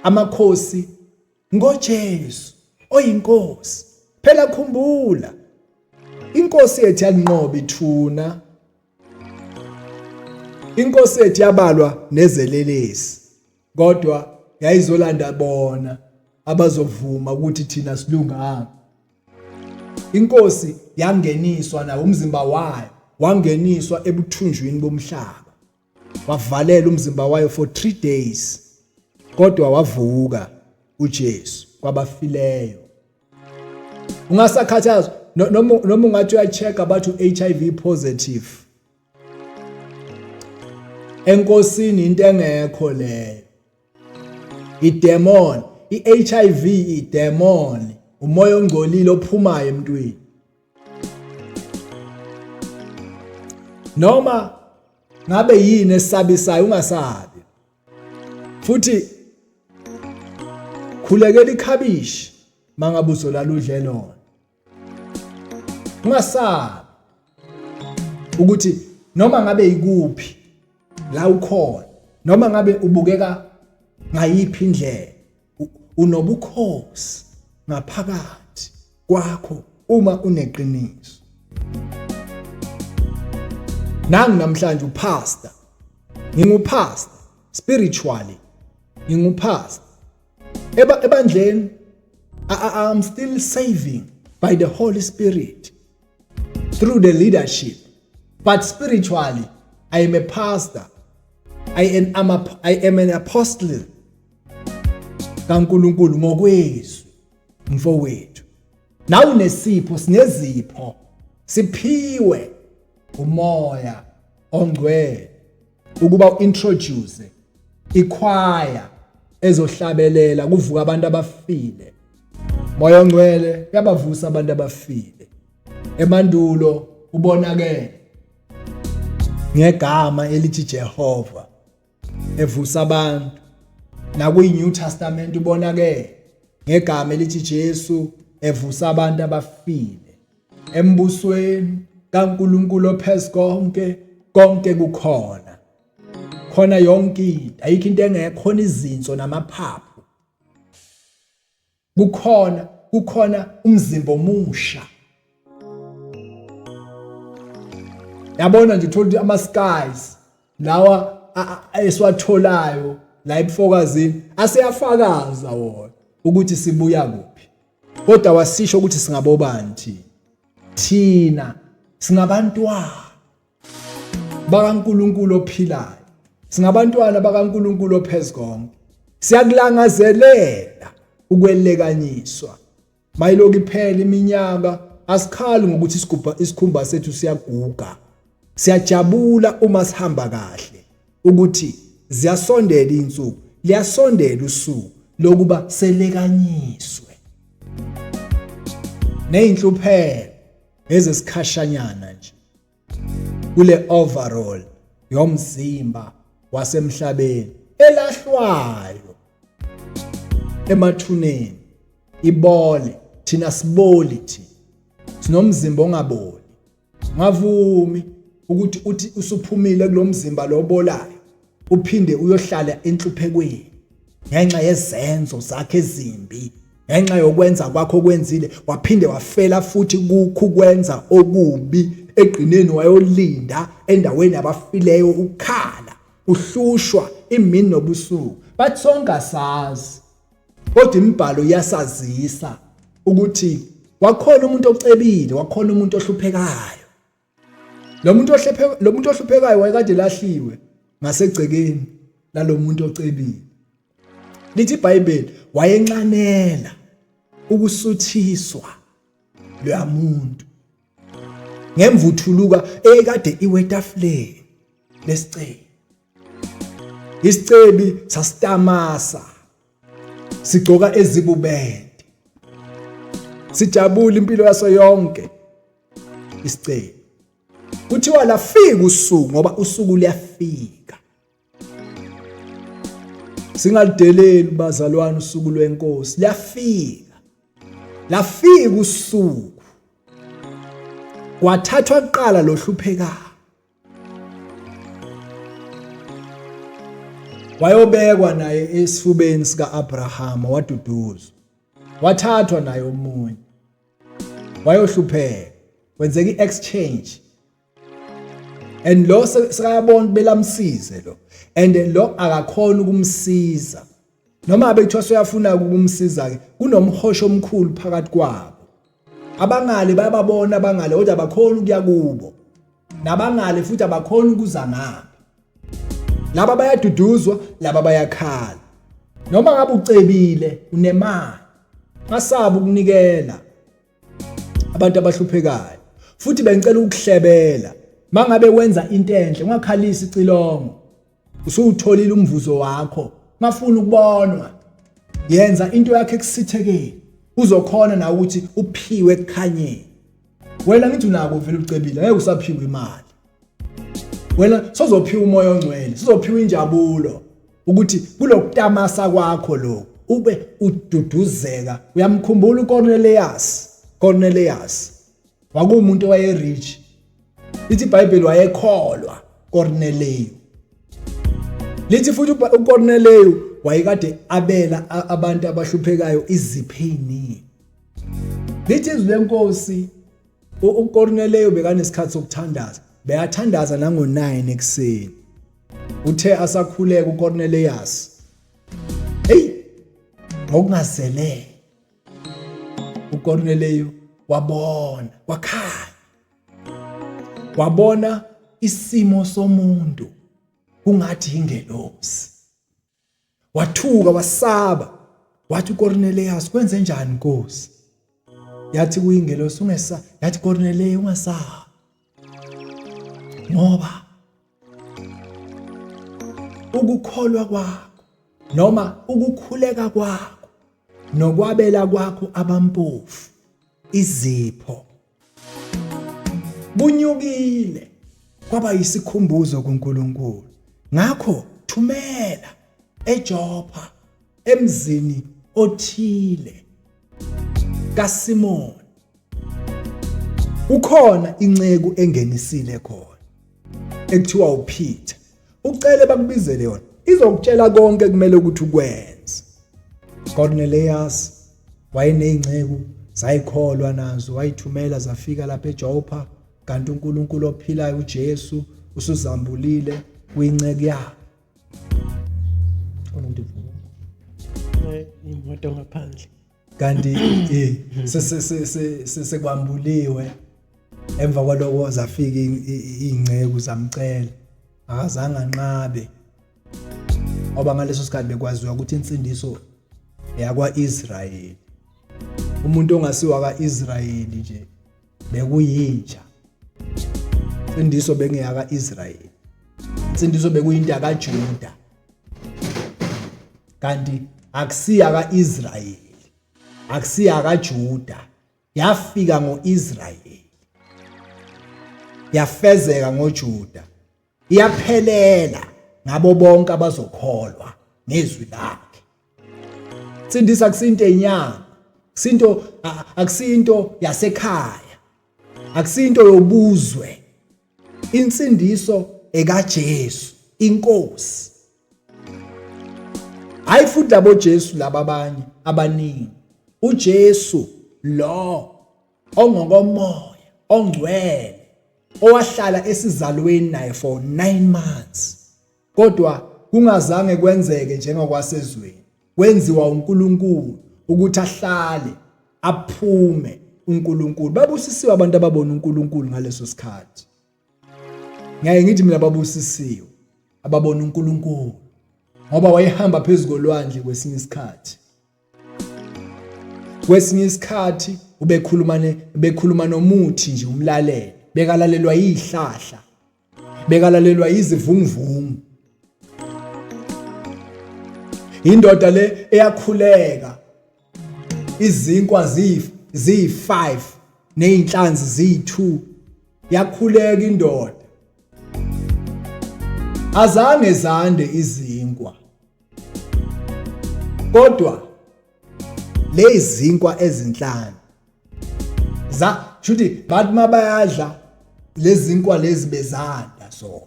Amakhosi ngoJesu oyinkosi. Phela khumbula inkosi yethu yanqoba ithuna, inkosi yethu yabalwa nezelelesi, kodwa yayizolanda bona abazovuma ukuthi thina silunganga. Inkosi yangeniswa na umzimba wayo, wangeniswa ebuthunjweni bomhlaba, wavalela umzimba wayo for 3 days, kodwa wavuka uJesu kwabafileyo. Ungasakhathazwa noma ungathi uyacheck bathi uHIV positive, enkosini into engekho leyo. Idemon, iHIV idemon, umoya ongcolile ophumayo emntwini. Noma ngabe yini esabisayo ungasabi, futhi khulekela ikhabishi mangabe uzolala udle lona. Ungasabi ukuthi noma ngabe ikuphi la ukhona, noma ngabe ubukeka ngayiphi indlela, unobukhosi ngaphakathi kwakho uma uneqiniso. Nangu namhlanje upastor, ngingupastor spiritually, ngingupastor ebandleni. I'm still saving by the Holy Spirit through the leadership, but spiritually I am a pastor. I am an apostle kaNkulunkulu ngokwezwi mfowethu. Nawu nesipho, sinezipho siphiwe umoya ongcwele ukuba uintroduce ichoir ezohlabelela kuvuka abantu abafile. Moya ongcwele yabavusa abantu abafile. Emandulo ubonakele ngegama elithi Jehova evusa abantu. Nakwi-New Testament ubona ke ngegama elithi Jesu evusa abantu abafile. Embusweni kaNkulunkulu ophezu konke, konke kukhona. Khona yonke into, ayikho into engekho, khona izinso namaphaphu. Kukhona umzimba omusha. Yabona nje uthola ama skies lawa esiwatholayo la ebufokazini aseyafakaza wona ukuthi sibuya kuphi. Kodwa wasisho ukuthi singabobani thina singabantwana bakaNkulunkulu ophilayo. Singabantwana bakaNkulunkulu ophezu konke. Siyakulangazelela ukwelekanyiswa. Mayiloku iphela iminyaka asikhali ngokuthi isikhumba sethu siyaguga. Siyajabula uma sihamba kahle ukuthi ziyasondela insuku, liyasondela usuku lokuba selekanyiswe. Neinhlupheko ezesikhashanyana nje kule overall yomzimba wasemhlabeni elahlwayo emathuneni ibole, thina siboli thina. Sinomzimba ongaboli. Ngavumi ukuthi uthi usuphumile kulomzimba lobolayo uphinde uyohlala enhluphekweni ngenxa yezenzo zakhe ezimbi, ngenxa yokwenza kwakho okwenzile waphinde wafela futhi kukho kwenza okubi. Egqineni wayolinda endaweni yabafileyo ukhala uhlushwa imini nobusuku. Bathi sonke asazi, kodwa imibhalo iyasazisa ukuthi wakhona umuntu ocebile, wakhona umuntu ohluphekayo. Lo muntu ohluphekayo wayekade lahliwe ngasegcekeni lalo muntu ocebile. Lithi iBhayibheli wayenxanela ukusuthiswa lo muntu ngemvuthuluka ekade iwetafuleni lesicebi. Isicebi sasitamasa, sigcoka ezibubende, sijabula impilo yaso yonke isicebi. Kuthiwa lafika usuku ngoba usuku liyafika. Singalideleli bazalwane usuku lwenkosi liyafika. Lafika usuku. Wathathwa kuqala lohlupheka. Wayobekwa naye esifubeni sikaAbrahama waduduzwa. Wathathwa naye omunye. Wayohlupheka. Kwenzeka iexchange. And lo sikayabona belamsize lo. And lo akakhona ukumsiza. Noma bekuthiwa soyafuna ukumsiza ke kunomhosho omkhulu phakathi kwabo. Abangale bayababona abangale kodwa abakhona ukuya kubo. Nabangale futhi abakhona ukuza ngapha. Laba bayaduduzwa, laba bayakhala. Noma ngabe ucebile, unemali, ngasabi ukunikela abantu abahluphekayo. Futhi bengicela ukuhlebela. Mangabe wenza into enhle, ungakhalisi icilongo. Usutholile umvuzo wakho. Ngafuna ukubonwa. Yenza into yakhe ekusithekeni. Uzokhona na ukuthi uphiwe ekukhanyeni. Wena ngithi unako vele ucebile, ngeke usaphiwe imali. Wena sozophiwa umoya ongcwele, sizophiwa injabulo ukuthi kulokutamasa kwakho lo ube ududuzeka. Uyamkhumbula uCornelius wakumuntu owayerich. Lithi iBhayibheli wayekholwa Cornelius. Lithi futhi uCornelius wayekade abela abantu abahluphekayo izipho eziningi. Lithi izwi lenkosi uCornelius bekanesikhathi sokuthandaza. Beyathandaza nango-9 ekuseni. Uthe asakhuleka uCornelius. Ngokungazelele. uCornelius wabona, wakhanya. Wabona isimo somuntu kungathi ingelosi. Wathuka wasaba. Wathi uCornelius kwenze njani Nkosi? Yathi kuyingelosi yathi Cornelius ungasaba. Ngoba ukukholwa kwakho noma ukukhuleka kwakho nokwabela kwakho abampofu izipho bunyukile kwaba yisikhumbuzo kuNkulunkulu. Ngakho thumela eJopha emzini othile kaSimoni. Ukhona inceku engenisile khona ekuthiwa uPeter. Ucele bakubizele yona. Izokutshela konke kumele ukuthi ukwenze. Cornelius wayeneyinceku zayikholwa nazo, wayithumela zafika lapha eJopha, kanti uNkulunkulu ophilayo uJesu usuzambulile kuyinceku yakhe. Imoto ngaphandle. Kanti sekwambuliwe emva kwaloko zafika inceku zamcela, akazange anqabe. Ngoba ngaleso sikhathi bekwaziwa ukuthi insindiso yakwaIsrayeli, umuntu ongasiwa kaIsrayeli nje bekuyintsha. Insindiso bengeyaka Israyeli, insindiso bekuyinto yakaJuda, kanti akusiya kaIsrayeli, akusiya kaJuda, yafika ngoIsrayeli, yafezeka ngoJuda, iyaphelela ngabo bonke abazokholwa ngezwi lakhe. Insindiso akusinto enyanga, akusinto yasekhaya, akusinto yobuzwe. Insindiso ekaJesu, inkosi. Hayi futhi labo Jesu laba abanye abaningi. uJesu lo ongokomoya, ongcwele, owahlala esizalweni naye for 9 months. Kodwa kungazange kwenzeke njengokwasezweni. Kwenziwa uNkulunkulu ukuthi ahlale aphume uNkulunkulu. Babusisiwe abantu ababona uNkulunkulu ngaleso sikhathi. Ngeke ngithi mina babusisiwe ababona uNkulunkulu, ngoba wayehamba phezulu kolwandle kwesinye isikhathi. Kwesinye isikhathi bekhuluma nomuthi nje umlalele, bekalalelwa yihlahla, bekalalelwa yizivunguvungu. Indoda le eyakhuleka, izinkwa ziyi5 nezinhlanzi ziyi2, yakhuleka indoda. Azange zande izinkwa, kodwa lezi zinkwa ezinhlanu shuthi bathi mabayadla lezi zinkwa lezi bezanda zona.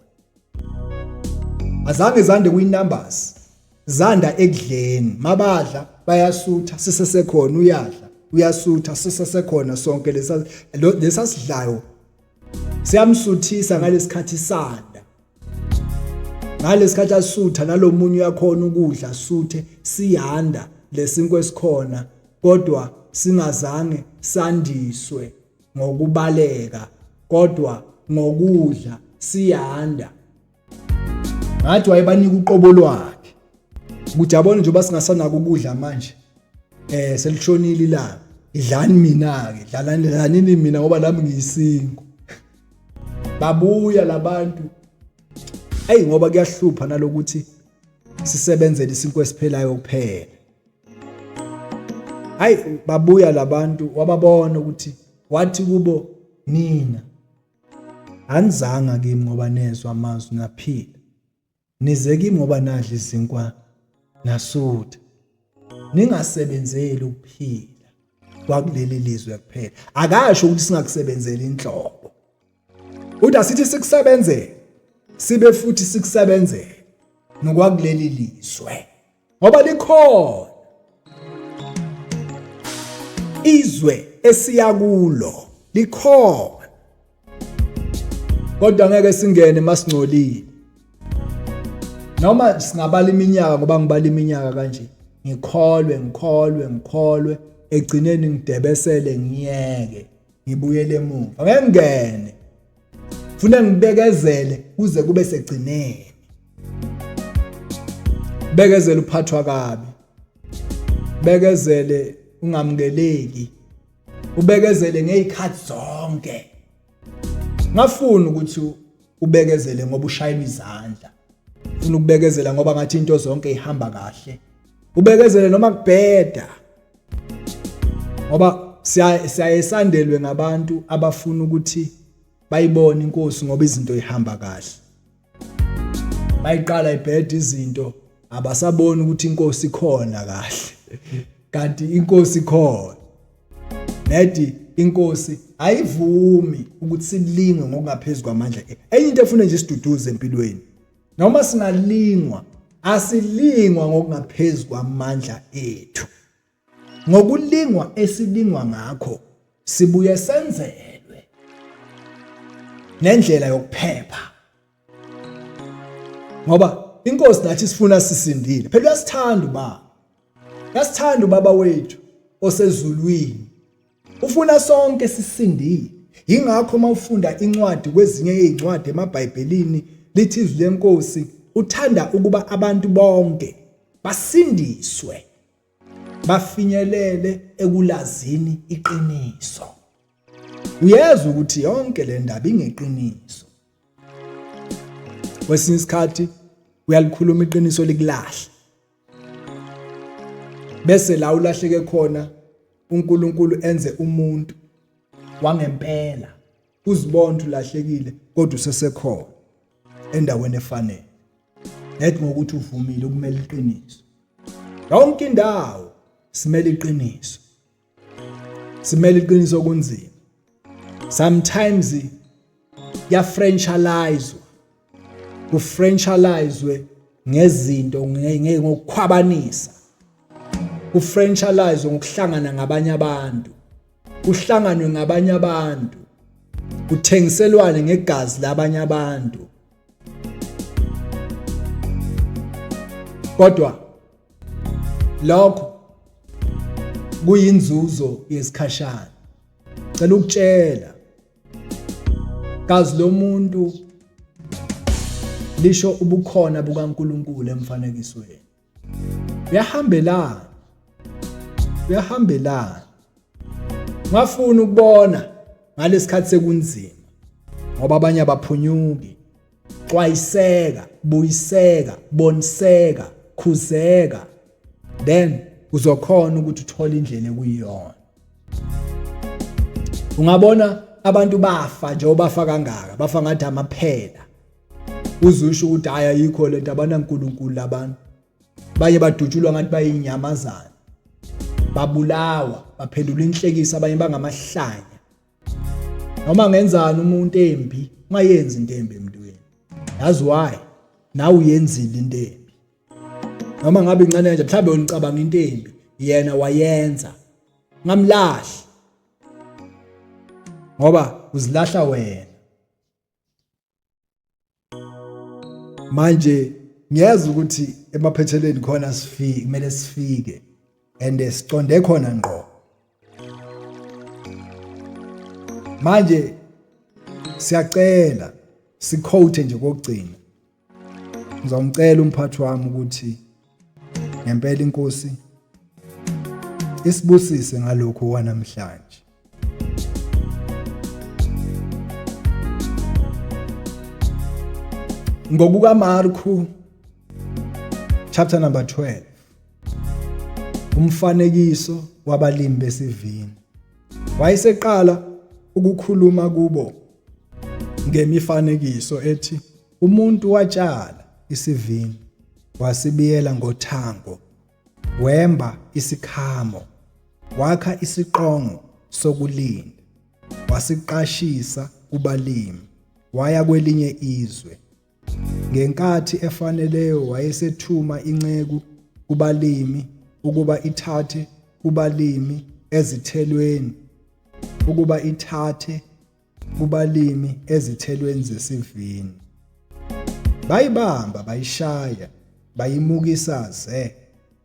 Azange zande kwi-numbers, zanda ekudleni. Mabadla bayasutha, sisesekhona uyadla, uyasutha, sisesekhona sonke lesasidlayo siyamsuthisa ngalesikhathi sanda. Ngalesikhathi asutha nalomunye uyakhona ukudla suthe siyanda lesinkwe esikhona, kodwa singazange sandiswe ngokubaleka, kodwa ngokudla siyanda. Ngathi wayebanika uqobo lwakhe ukuthi abone nje basingasanaka ukudla manje, selishonile ilanga, idlani mina-ke, dlalanini mina ngoba nami ngiyisinkwa. Babuya labantu, ngoba kuyahlupha nalokuthi sisebenzele isinkwa esiphelayo kuphela. Babuya labantu, wababona ukuthi wathi kubo, nina anizanga kimi ngoba nezwa amazwi naphila, nize kimi ngoba nadla izinkwa nasutha. Ningasebenzeli ukuphila kwakuleli lizwe kuphela. Akasho ukuthi singakusebenzeli inhlobo, uthi asithi sikusebenzele, sibe futhi sikusebenzele nokwakuleli lizwe, ngoba likhona izwe esiyakulo, likhona. Kodwa ngeke singene masingcolile. Noma singabala iminyaka, ngoba ngibala iminyaka kanje, ngikholwe egcineni ngidebesele ngiyeke, ngibuyele emuva. Ngeke ngene, ufuna ngibekezele kuze kube segcineni. Bekezele uphathwa kabi, bekezele ungamukeleki, ubekezele ngezikhathi zonke. Ngafuna ukuthi ubekezele ngoba ushayela izandla, ufuna ukubekezela ngoba ngathi into zonke ihamba kahle. Ubekezele noma kubheda, ngoba siyayesandelwe ngabantu abafuna ukuthi bayibone inkosi ngoba izinto ihamba kahle. Bayiqala ibhede izinto abasaboni ukuthi inkosi ikhona kahle. Kanti inkosi ikhona. Nedi inkosi ayivumi ukuthi silingwe ngokungaphezulu kwamandla. Enye into efuna nje isiduduze empilweni. Noma singalingwa, asilingwa ngokungaphezulu kwamandla ethu. Ngokulingwa esilingwa ngakho sibuye senzelwe nendlela yokuphepha. Ngoba inkosi nathi sifuna sisindile. Phela uyasithanda ubaba. Uyasithanda ubaba wethu osezulwini. Ufuna sonke sisindile. Ingakho mawufunda incwadi kwezinye izincwadi emaBhayibhelini lithi izwi lenkosi uthanda ukuba abantu bonke basindiswe. Bafinyelele ekulazini iqiniso. Uyezwa ukuthi yonke le ndaba ingeqiniso. Kwesinye isikhathi uyalikhuluma iqiniso likulahla. Bese la ulahleke khona uNkulunkulu enze umuntu wangempela. Uzibona ulahlekile kodwa usesekhona endaweni efanele. Nethi ngokuthi uvumile ukumela iqiniso. Yonke indawo simele iqiniso. Simele iqiniso kunzima. Sometimes ya-franchise. Ku-franchise ngezinto ngokukhwabanisa. Ku-franchise ngokuhlangana ngabanye abantu. Kuhlanganwe ngabanye abantu. Kuthengiselwane ngegazi labanye abantu. Kodwa lokho kuyinzuzo yesikhashana. Cela ukutshela kazi lo muntu lisho ubukhona bukaNkulunkulu emfanekisweni. Uyahambelana. Uyahambelana. Ngafuna ukubona ngalesikhathi sekunzima. Ngoba abanye abaphunyuki. Xwayiseka, buyiseka, boniseka, khuzeka. Then uzokhona ukuthi uthole indlela ekuyiyona. Ungabona abantu bafa nje obafa kangaka, bafa ngathi amaphela. Uzusho ukuthi haya yikho lento abanaNkulunkulu labantu. Baye badutshulwa ngathi bayinyamazana. Babulawa, baphendula inhlekisa abanye bangamahlanya. Noma ngenzani umuntu embi, ungayenzi into embi emntwini. Yazi why? Nawe uyenzile into embi. Noma ngabe incane nje mhlawumbe unicabanga into embi, yena wayenza. Ngamlahla. Ngoba uzilahla wena. Manje ngiyeza ukuthi emaphethelweni khona sifike, kumele sifike and siqonde khona ngqo. Manje siyacela siquote nje kokugcina. Ngizomcela umphathi wami ukuthi ngempela inkosi isibusise ngalokho wanamhlanje. Ngokuka Marku chapter number 12. Umfanekiso wabalimi besivini. Wayeseqala ukukhuluma kubo ngemifanekiso ethi umuntu watshala isivini wasibiyela ngothango wemba isikhamo wakha isiqongo sokulinda wasiqashisa kubalimi waya kwelinye izwe ngenkathi efaneleyo wayesethuma inceku kubalimi ukuba ithathe kubalimi ezithelweni ukuba ithathe kubalimi ezithelweni zesivini bayibamba bayishaya bayimukisa ze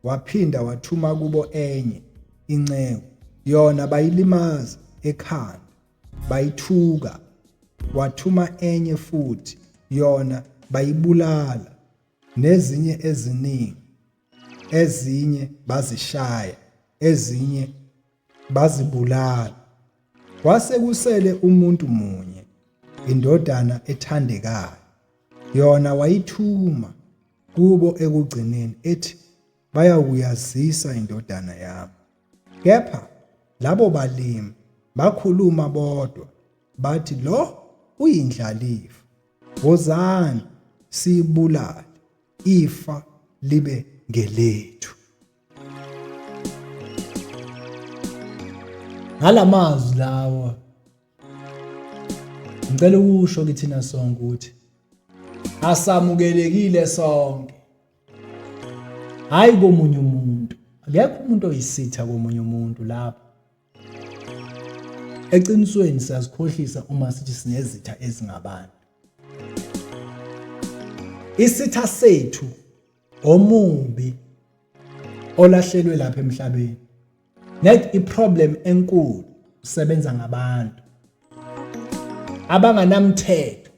waphinda wathuma kubo enye inceku yona bayilimaza ekhanda bayithuka wathuma enye futhi yona bayibulala nezinye eziningi ezinye bazishaya ezinye bazibulala kwase kusele umuntu munye indodana ethandekayo yona wayithuma kubo ekugcineni ethi bayakuyazisa indodana yami kepha labo balimi bakhuluma bodwa bathi lo uyindlalifa. Wozani sibulale ifa libe ngelethu. Ngalamazwi lawa ngicela ukusho kithina sonke ukuthi asamukelekile sonke, hayi komunye umuntu. Akekho umuntu oyisitha komunye umuntu lapha. Eqinisweni siyazikhohlisa uma sithi sinezitha ezingabantu. Isitha sethu omubi olahlelwe lapha emhlabeni. Net iproblem enkulu usebenza ngabantu abanganamthetho,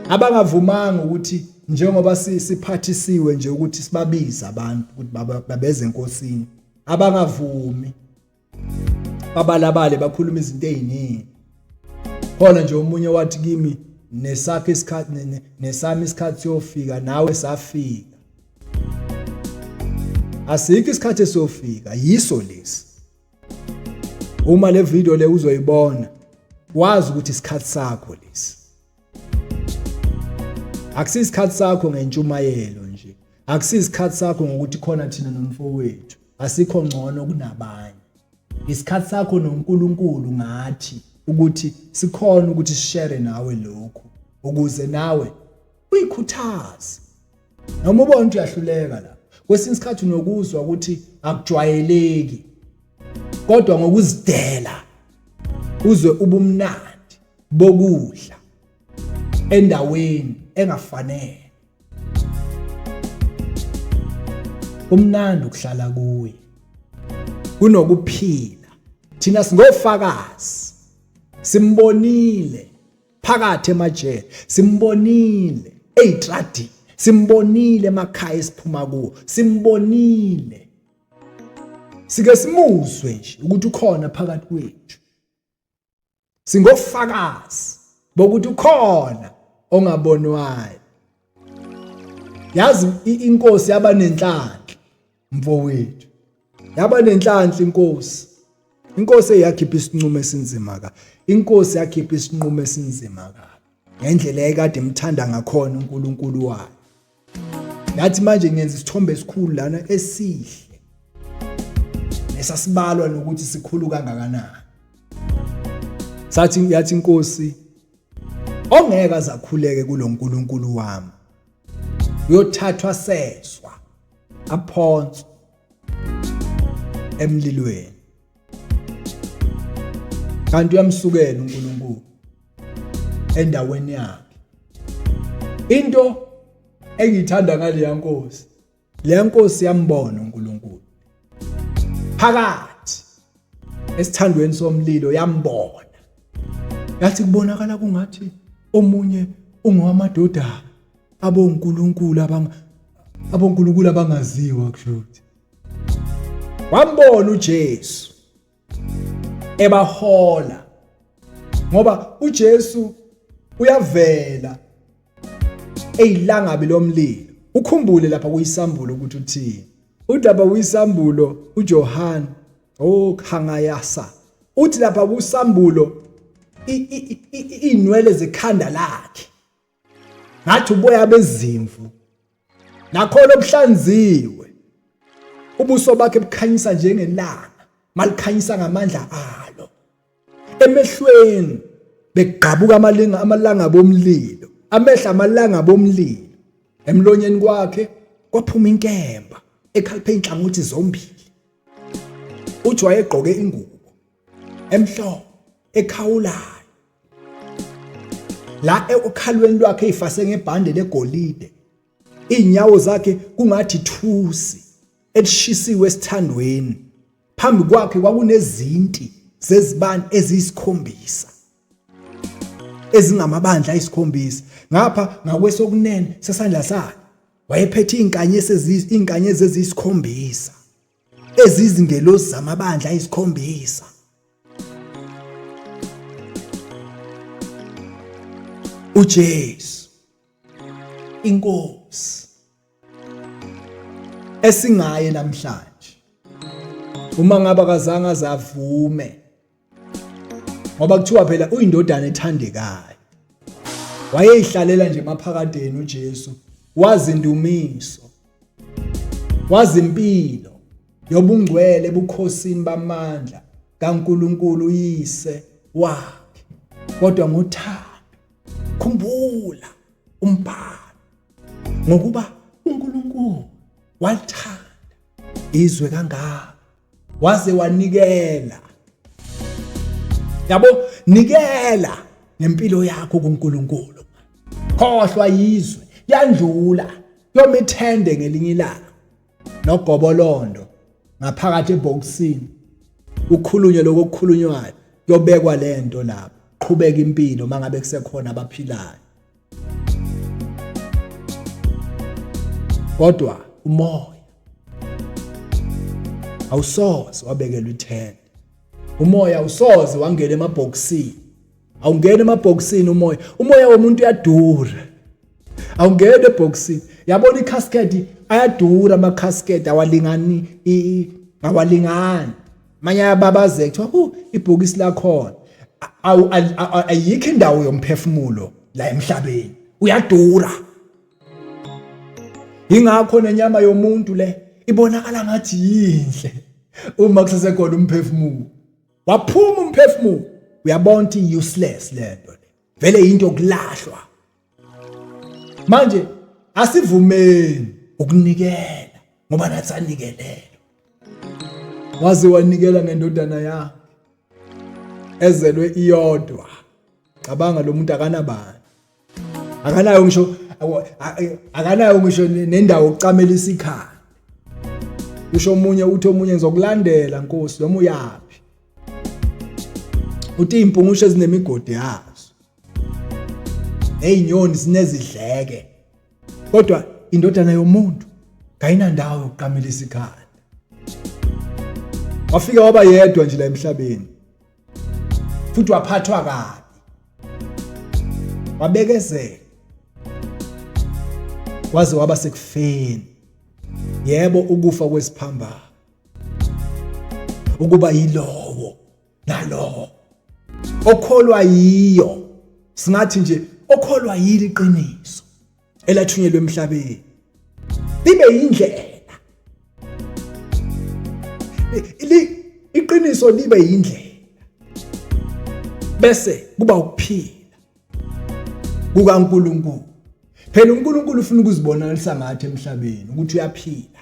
abangavumanga ukuthi njengoba siphathisiwe nje ukuthi sibabize abantu ukuthi babeze enkosini, abangavumi babalabale bakhuluma izinto eziningi. Khona nje umunye wathi kimi nesakhe isikhathi nesami isikhathi siyofika nawe safika. Asikho isikhathi esofika, yiso lesi. Uma le video le uzoyibona wazi ukuthi isikhathi sakho lesi. Akusisikhathi sakho ngentshumayelo nje. Akusisikhathi sakho ngokuthi khona thina nomfowethu asikho ngcono kunabanye. Isikhathi sakho noNkulunkulu ngathi ukuthi sikhona ukuthi share nawe lokho ukuze nawe uyikhuthaze. Noma ubona ukuthi uyahluleka la. Kwesinye isikhathi unokuzwa ukuthi akujwayeleki. Kodwa ngokuzidela uzwe ubumnandi bokudla endaweni engafanele. Umnandi ukuhlala kuye kunokuphila. Thina singofakazi. Simbonile phakathi emajele, simbonile ezitradi, simbonile emakhaya esiphuma kuwo, simbonile. Sike simuzwe nje ukuthi ukhona phakathi kwethu. Singofakazi bokuthi ukhona ongabonwayo. Yazi inkosi yaba nenhlanhla mfowethu. Yaba nenhlanhla inkosi. Inkosi eyakhipha isinqumo esinzima ka. Inkosi yakhipha isinqumo esinzima ka. Ngendlela ekade imthanda ngakhona uNkulunkulu wayo. Yathi manje ngenza isithombe esikhulu lana esihle. Nesasibalwa nokuthi sikhulu kangakanani. Sathi yathi inkosi ongeke azakhuleke kuloNkulunkulu wami. Uyothathwa seswa aphonswa emlilweni. Kanti uyamsukela uNkulunkulu endaweni yakhe. Into engithanda ngale yankosi, le nkosi yambona uNkulunkulu. Phakathi esithandweni somlilo yambona. Yathi kubonakala kungathi omunye ungowamadoda aboNkulunkulu abangaziwa kushuthi. Wambona uJesu ebahola ngoba uJesu uyavela eyilangabi lomlilo. Ukhumbule lapha kuyisambulo ukuthi uthini. Udaba kuyisambulo uJohane khangayasa. Uthi lapha kusambulo inwele zekhanda lakhe ngathi uboya bezimvu nakhona obuhlanziwe. Ubuso bakhe bukhanyisa njengelanga malikhanyisa ngamandla alo. Emehlweni begqabuka amalanga bomlilo, amehla amalanga bomlilo. Emlonyeni kwakhe kwaphuma inkemba ekhaliphe inhlangothi zombili. Uthi wayegqoke ingubo emhlophe ekhawulayo. La ekhalweni lwakhe ifase ngebhande legolide. Inyawo zakhe kungathi thusi elishisiwe esithandweni. Phambi kwakhe kwakunezinti zezibani eziyisikhombisa. Ezingamabandla ayisikhombisa. Ngapha ngakwesokunene sesandla sakhe wayephethe inkanyezi eziyisikhombisa. Ezizingelosi zamabandla ayisikhombisa. uJesu inkosi esingaye namhlanje uma ngaba kazange azavume ngoba kuthiwa phela uyindodana ethandekayo. Wayeyihlalela nje emaphakadeni uJesu, wazindumiso, wazimpilo yobungcwele ebukhosini bamandla kaNkulunkulu uyise wakhe. Kodwa ngothando, khumbula umbhalo ngokuba uNkulunkulu walithanda izwe kangaka waze wanikela. Yabo, nikela ngempilo yakho kuNkulunkulu. Khohlwa yizwe, yandlula, yomithende ngelinye ilanga. Nogobolondo ngaphakathi ebhokisini. Ukhulunywe lokukhulunywayo, yobekwa lento lapho. Qhubeka impilo mangabe kusekhona abaphilayo. Kodwa umoya awusoze wabekelwa ithende. Umoya awusoze wangena emabhokisini. Awungena emabhokisini umoya. Umoya womuntu uyadura. Awungena ebhokisini. Yabona iCasket ayadura, amaCasket awalingani. Manye ayababazeka kuthiwa ibhokisi lakhona ayikho indawo yomphefumulo la emhlabeni. Uyadura. Ingakho nenyama yomuntu le ibonakala ngathi yinhle uma kusesekhona umphefumulo. Waphuma umphefumulo, uyabona ukuthi useless lento le. Vele into okulahlwa. Manje asivumeni ukunikela ngoba nathi sanikelele. Waze wanikela ngendodana yakhe ezelwe iyodwa. Cabanga lo muntu akanabani. Akanayo ngisho nendawo okucamelisa ikhaya. Usho omunye uthi omunye ngizokulandela Nkosi noma uyapi. Uthi impungusho ezinemigodi yazo. Ezinyoni sinezidleke. Kodwa indodana yomuntu kayinandawo yokuqamelisa ikhaya. Wafika waba yedwa nje la emhlabeni. Futhi waphathwa kabi. Wabekezela. Waze waba sekufeni. Yebo, ukufa kwesiphambano. Ukuba yilowo nalowo okholwa yiyo. Singathi nje okholwa yili iqiniso elathunyelwe emhlabeni. Libe yindlela. Iqiniso libe yindlela. Bese kuba ukuphila kukaNkulunkulu. Phela uNkulunkulu ufuna ukuzibonakalisa ngathi emhlabeni ukuthi uyaphila.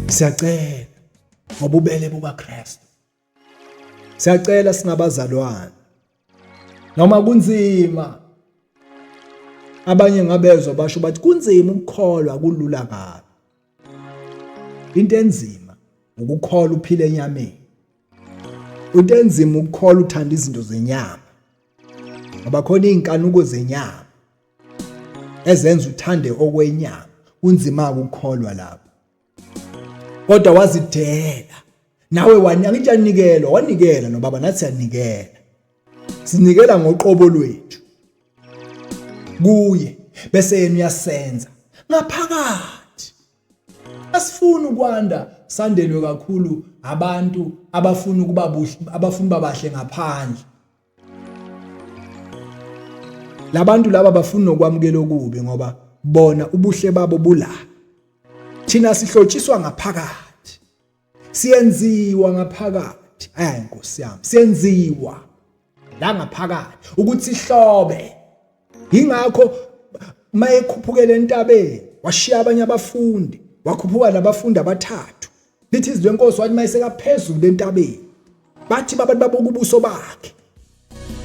Siyacela ngobubele bukaKristu. Siyacela singabazalwane. Noma kunzima. Abanye ngabezwa basho bathi kunzima ukukholwa kulula kabi. Into enzima ukukholwa uphile enyameni. Into enzima ukukholwa uthanda izinto zenyama. Ngoba khona inkanuko zenyama ezenza uthande okwenyama. Kunzima ukukholwa lapho. Kodwa wazidela. Nawe wanikela nobaba nathi siyanikela. Sinikela ngoqobo lwethu. Kuye bese yena uyasenza ngaphakathi. Asifuni ukwanda sandelwe kakhulu abantu abafuna ukuba buhle, abafuna babahle ngaphandle. Labantu laba bafuna nokwamukela okubi ngoba bona ubuhle babo bula. Thina sihlotshiswa ngaphakathi. Siyenziwa ngaphakathi. Nkosi yami, siyenziwa la ngaphakathi ukuthi sihlobe. Ingakho mayekhuphukele entabeni washiya abanye abafundi, wakhuphuka nabafundi abathathu. Lithi izwi lenkosi wathi mayiseka phezulu lentabeni. Bathi babantu babokubuso bakhe.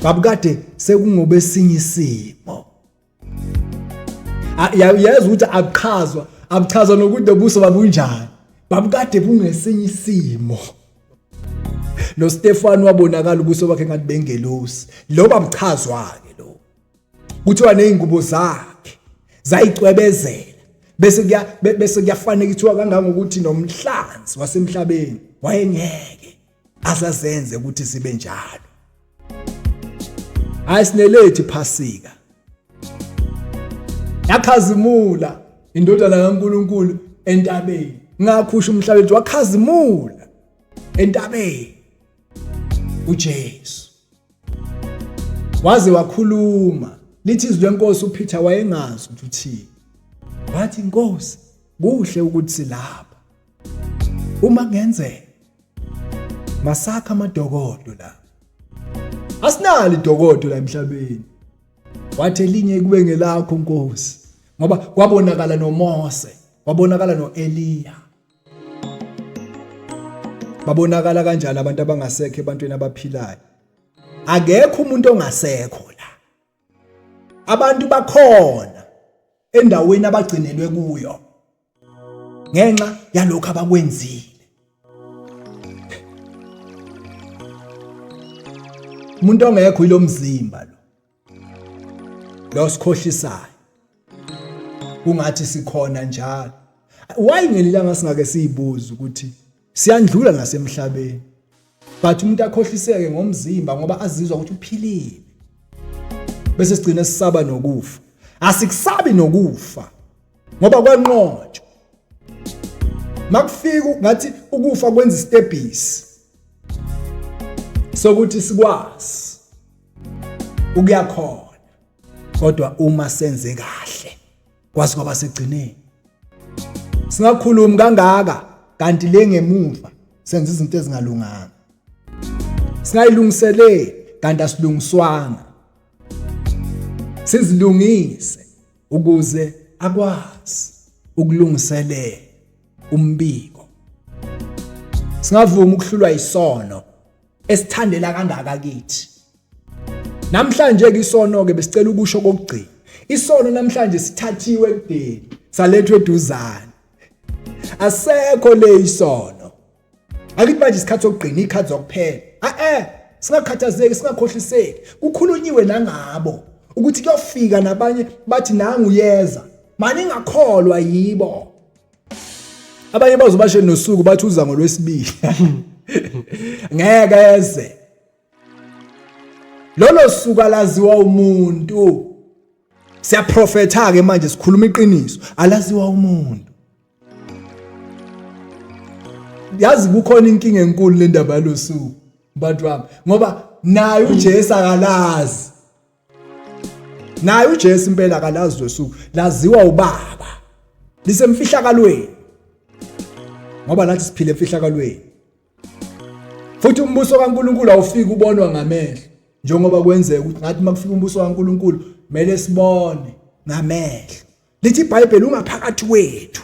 Babukade sekungobe sinye isimo. Yazi ukuthi abuchazwa nokuthi ubuso babunjani. Babukade bungesinye isimo. No Stefano wabonakala ubuso bakhe ngathi bengelosi. Lo bamchazwa ke lo. Kuthiwa nezingubo zakhe zayicwebezela. Bese kuyafanele kuthiwa kangangokuthi nomhlanzi wasemhlabeni wayengeke asazenze ukuthi sibe njalo. Ayisinelethi iphasika. Yakhazimula indodana kaNkulunkulu entabeni. Ngakhusha umhlaba wakhazimula. entabeni uJesu waze wakhuluma lithi izwi lenkosi uPeter wayengazi ukuthi uthini wathi inkosi kuhle ukuthi silapha uma kungenzeka masakha amadokodo la asinali idokodo la emhlabeni wathi elinye kube ngelakho inkosi ngoba kwabonakala noMose kwabonakala noEliya babonakala kanjani abantu abangasekho ebantwini abaphilayo akekho umuntu ongasekho la abantu bakhona endaweni abagcinelwe kuyo ngenxa yalokho abakwenzile umuntu ongekho ilo mzimba lo sikhohlisayo kungathi sikhona njalo why ngelilanga singake sizibuza ukuthi siyandlula nasemhlabeni but umuntu akhohliseke ngomzimba ngoba azizwa ukuthi uphilile bese sigcina sisaba nokufa asikusabi nokufa ngoba kwanqotshwa makufika ngathi ukufa kwenza istebhisi sokuthi sikwazi ukuyakhona kodwa uma senze kahle kwazi kwaba segcineni singakhulumi kangaka kanti le ngemuva senza izinto ezingalunganga singayilungiseleli kanti asilungiswanga sizilungise ukuze akwazi ukulungiselela umbiko singavuma ukuhlulwa isono esithandela kangaka kithi namhlanje ke isono ke besicela ukusho kokugcina isono namhlanje sithathiwe kudeni salethwe eduzane asekho le isono akithi manje isikhathi sokugcina ikhathi zokuphela singakhathazeki singakhohliseki kukhulunyiwe nangabo ukuthi kuyofika nabanye bathi nangu yeza manje ngakholwa yibo abanye bazobashe nosuku bathi uza ngolwesibili ngeke eze lolo suku alaziwa umuntu siyaprofetha ke manje sikhuluma iqiniso alaziwa umuntu yazi kukhona inkinga enkulu le ndaba yalosuku bantu wami ngoba naye uJesu akalazi naye uJesu impela akalazi losuku laziwa ubaba lisemfihlakalweni ngoba nathi siphile emfihlakalweni futhi umbuso kaNkuluNkulu awufika ubonwa ngamehlo njengoba kwenzeka ukuthi ngathi makufika umbuso kaNkuluNkulu kumele sibone ngamehlo lithi iBhayibheli ungaphakathi wethu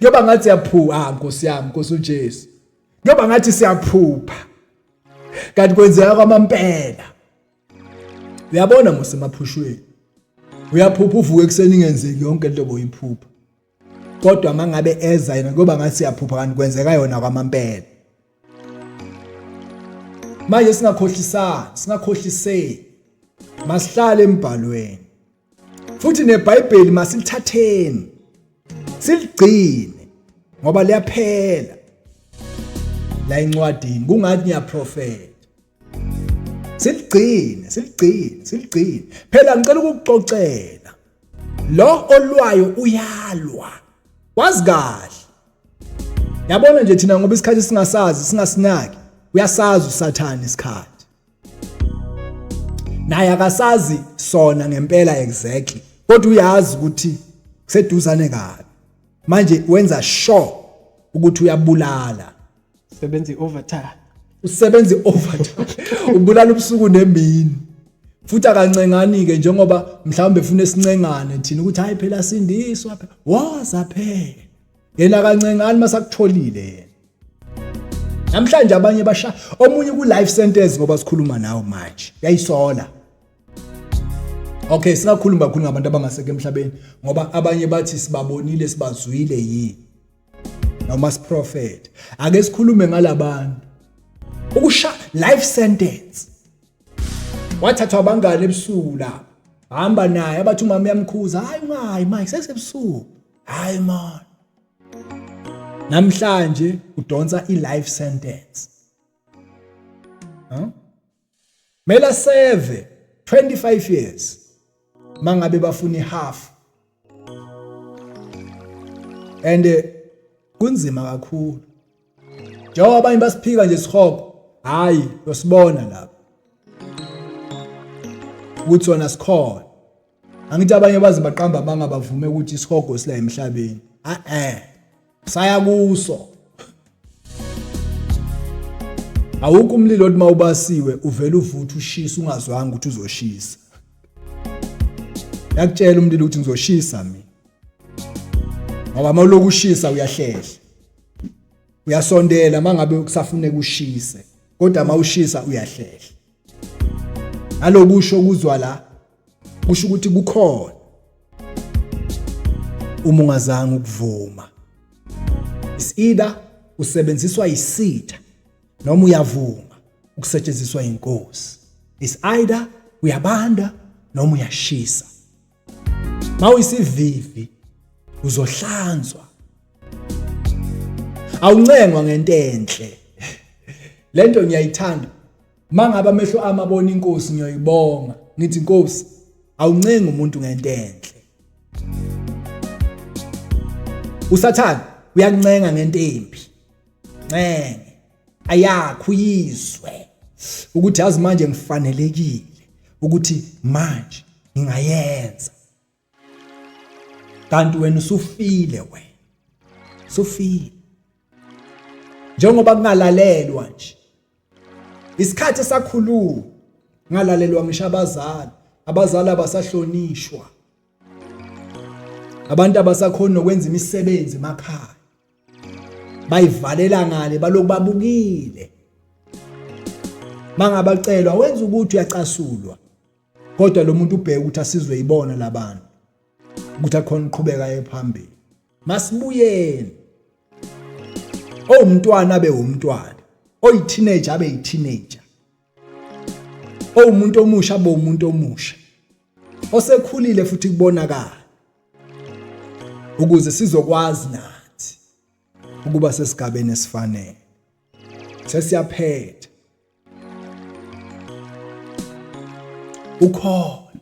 yoba ngathi yaphuka Nkosi yami Nkosi uJesu yoba ngathi siyaphupha kanti kwenzeka kwamampela uyabona mosemaphushweni uyaphupha uvuke ekseni ngenzeki yonke into boyiphupha kodwa mangabe eza yena ngoba ngathi siyaphupha kanti kwenzeka yona kwamampela manje singakhohliseki masihlale embhalweni futhi neBhayibheli masilithatheni siligcine ngoba liyaphela la encwadini kungathi niyaprofeta siligcine phela ngicela ukukuxoxela lo olwayo uyalwa wazi kahle yabona nje thina ngoba isikhathi singasazi singasinaki uyasazi uSathane isikhathi naye akasazi sona ngempela exactly kodwa uyazi ukuthi kuseduzane kabi manje wenza sure ukuthi uyabulala usebenza overtime ubulala ubusuku nemini futhi akancengani ke njengoba mhlawumbe ufuna esincengane thina ukuthi hayi phela sindiswa phela waza phela yena akancengani masakutholile yena namhlanje abanye basha omunye ku life sentence ngoba sikhuluma nawo manje uyayisola okay singakhuluma kakhulu ngabantu abangaseke emhlabeni ngoba abanye bathi sibabonile sibazwile yini noma siprofet ake sikhulume ngalabantu ukusha life sentence wathathwa abangane ebusuku la hamba naye abathi umama uyamkhuza hayi Mike sesebusuku hayi man namhlanje udonsa i-life sentence mela save 25 years mangabe bafuna half and kunzima kakhulu njengoba abanye basiphika nje isihogo, hayi uyosibona lapha ukuthi wona sikhona. Angithi abanye bazi baqamba bangabavume ukuthi isihogo sila emhlabeni. Saya kuso. Awukho umlilo othi mawubasiwe uvela uvutha ushisa ungazwanga ukuthi uzoshisa. Yakutshela umlilo ukuthi ngizoshisa mina. Ngoba mawuloku ushisa uyahlehla. Uyasondela mangabe kusafuneka ushise, kodwa mawushisa uyahlehla. Alokusho kuzwa la kusho ukuthi kukhona uma ungazange ukuvuma. Is either usebenziswa isitha noma uyavuma ukusetshenziswa inkosi. Is either uyabanda noma uyashisa. Mawuyisivivi uzohlanzwa. Awuncengwa ngento enhle. Lento ngiyayithanda. Mangaba amehlo ami abona inkosi ngiyoyibonga. Ngithi inkosi awuncenga umuntu ngento enhle. Usathana uyancenga ngento embi. Ncenge. Ayakho uyizwe ukuthi yazi manje ngifanelekile ukuthi manje ngingayenza. Kanti wena usufile wena. Sufile. Njengoba kungalalelwa nje. Isikhathi esakhuluma ngalalelwa ngisho abazali abasahlonishwa. Abantu abasakhona ukwenza imisebenzi emakhaya. Bayivalela ngale baloku babukile. Mangabacelwa wenza ukuthi uyacasulwa. Kodwa lo muntu ubheka ukuthi asizwe ibona labantu. Ukuthi akhona uqhubeka ephambili. Masibuyeni. Umntwana abe umntwana. Oyiteenager abe yiteenager. Umuntu omusha abe umuntu omusha. Osekhulile futhi kubonakala. Ukuze sizokwazi nathi ukuba sesigabeni esifanele. Sesiyaphetha. Ukhona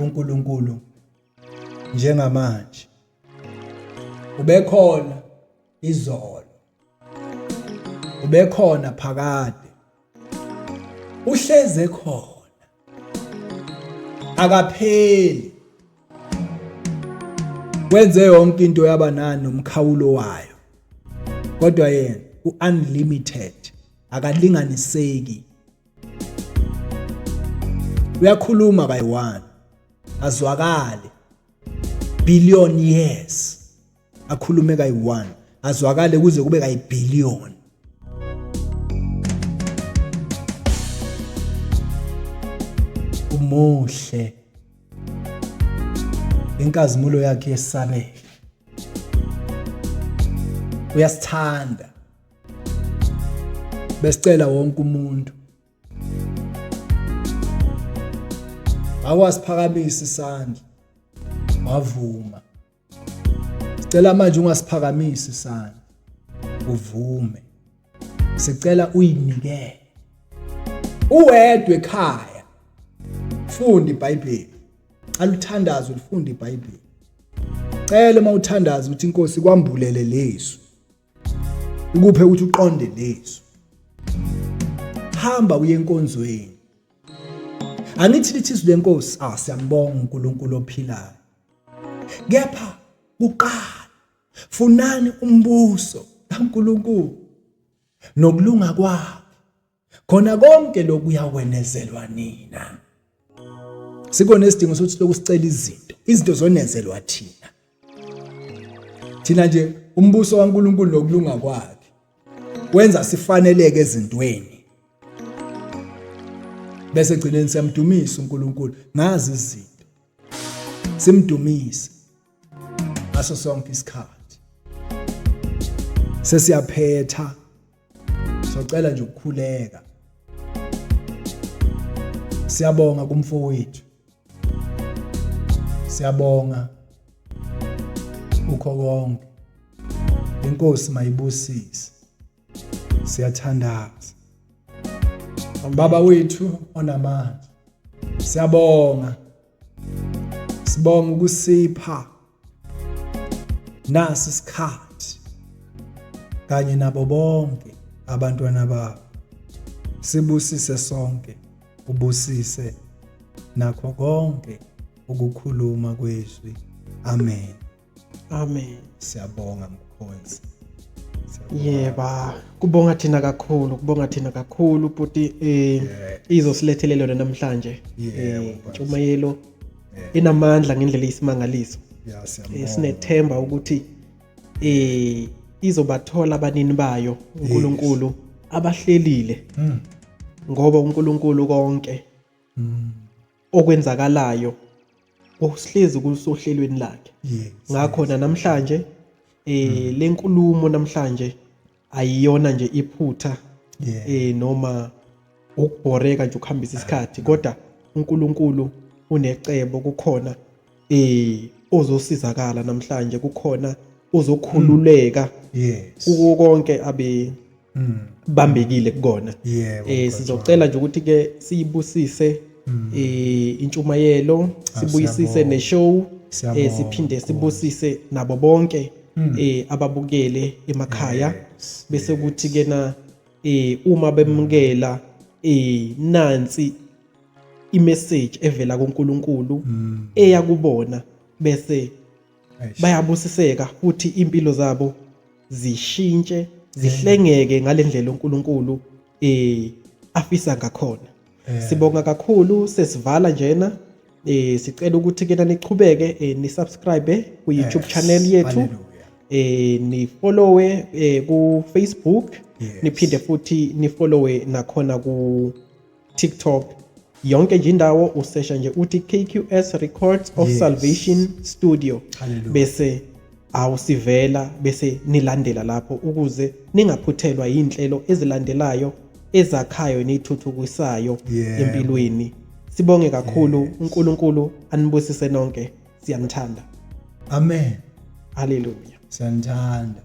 uNkulunkulu njengamanje. Ubekhona izolo. Ubekhona phakade. Uhleze khona. Akapheli. Wenze yonke into yaba nani nomkhawulo wayo. Kodwa yena unlimited. Akalinganiseki. Uyakhuluma kayi-1. Azwakale. Billion years. Akhulume kayi-1. Azwakale kuze kube kayi-billion. Umuhle. Inkazimulo yakhe yesabeka. Uyasithanda. Besicela wonke umuntu awasiphakamisa isandla. Wavuma. Sicela manje ungasiphakamisa isandla. Uvume. Sicela uyinikele. Uwedwe ekhaya. Funda iBhayibheli. Aluthandaze ulifunda iBhayibheli. Cela mawuthandaza ukuthi inkosi kwambulele leso. Ukuphe ukuthi uqonde leso. Hamba uye enkonzweni. Angithi lithi lenkosi siyambonga uNkulunkulu ophilayo. Kepha kuqala funani umbuso kaNkulunkulu nokulunga kwakhe. Khona konke lokuyakwenezelwa nina. Sikone isidingo sokuthi lokusicela izinto zonezelwa thina. Thina nje umbuso kaNkulunkulu nokulunga kwakhe wenza sifaneleke ezintweni. Bese egcineni siyamdumisa uNkulunkulu ngazi izinto. Simdumise ngaso sonke isikhathi. Sesiyaphetha. Socela nje ukukhuleka. Siyabonga kumfowethu. Siyabonga ukho konke. Inkosi mayibusise. Siyathandaza. Baba wethu onamandla. Siyabonga. Sibonga ukusipha nasi isikhathi kanye nabo bonke abantwana babo. Sibusise sonke, ubusise nakho konke ukukhuluma kwezwi. Amen. Amen. Siyabonga mkhonzi. Yeba, kubonga thina kakhulu futhi izosilethele lona namhlanje. Intshumayelo inamandla ngendlela isimangaliso. Sinethemba ukuthi izobathola abanini bayo uNkulunkulu abahlelile. Ngoba uNkulunkulu konke okwenzakalayo usihlezi kusohlelweni lakhe. Ngakho namhlanje lenkulumo namhlanje ayiyona nje iphutha noma ukubhoreka nje ukuhambisa isikhathi, kodwa uNkulunkulu unecebo, kukhona ozosizakala namhlanje, kukhona ozokhululeka kuko konke abe bambekile kukona. Sizocela nje ukuthi ke siyibusise intshumayelo, sibuyisise neshow, siphinde sibusise nabo bonke ababukele emakhaya, bese kuthi ke na uma bemukela nansi imessage evela kuNkulunkulu eyakubona, bese bayabusiseka futhi impilo zabo zishintshe, zihlengeke ngalendlela uNkulunkulu afisa ngakhona. Sibonga kakhulu, sesivala njena. Sicela ukuthi ke nichubeke ni subscribe ku YouTube channel yethu. Ni followe ku Facebook, niphinde futhi ni followe nakhona ku TikTok. Yonke nje indawo usesha nje uthi KQS Records of Salvation Studio, bese awusivela, bese nilandela lapho ukuze ningaphuthelwa inhlelo ezilandelayo ezakhayo nezithuthukisayo empilweni. Sibonge kakhulu, uNkulunkulu anibusise nonke, siyanithanda. Amen. Hallelujah. Siyanithanda.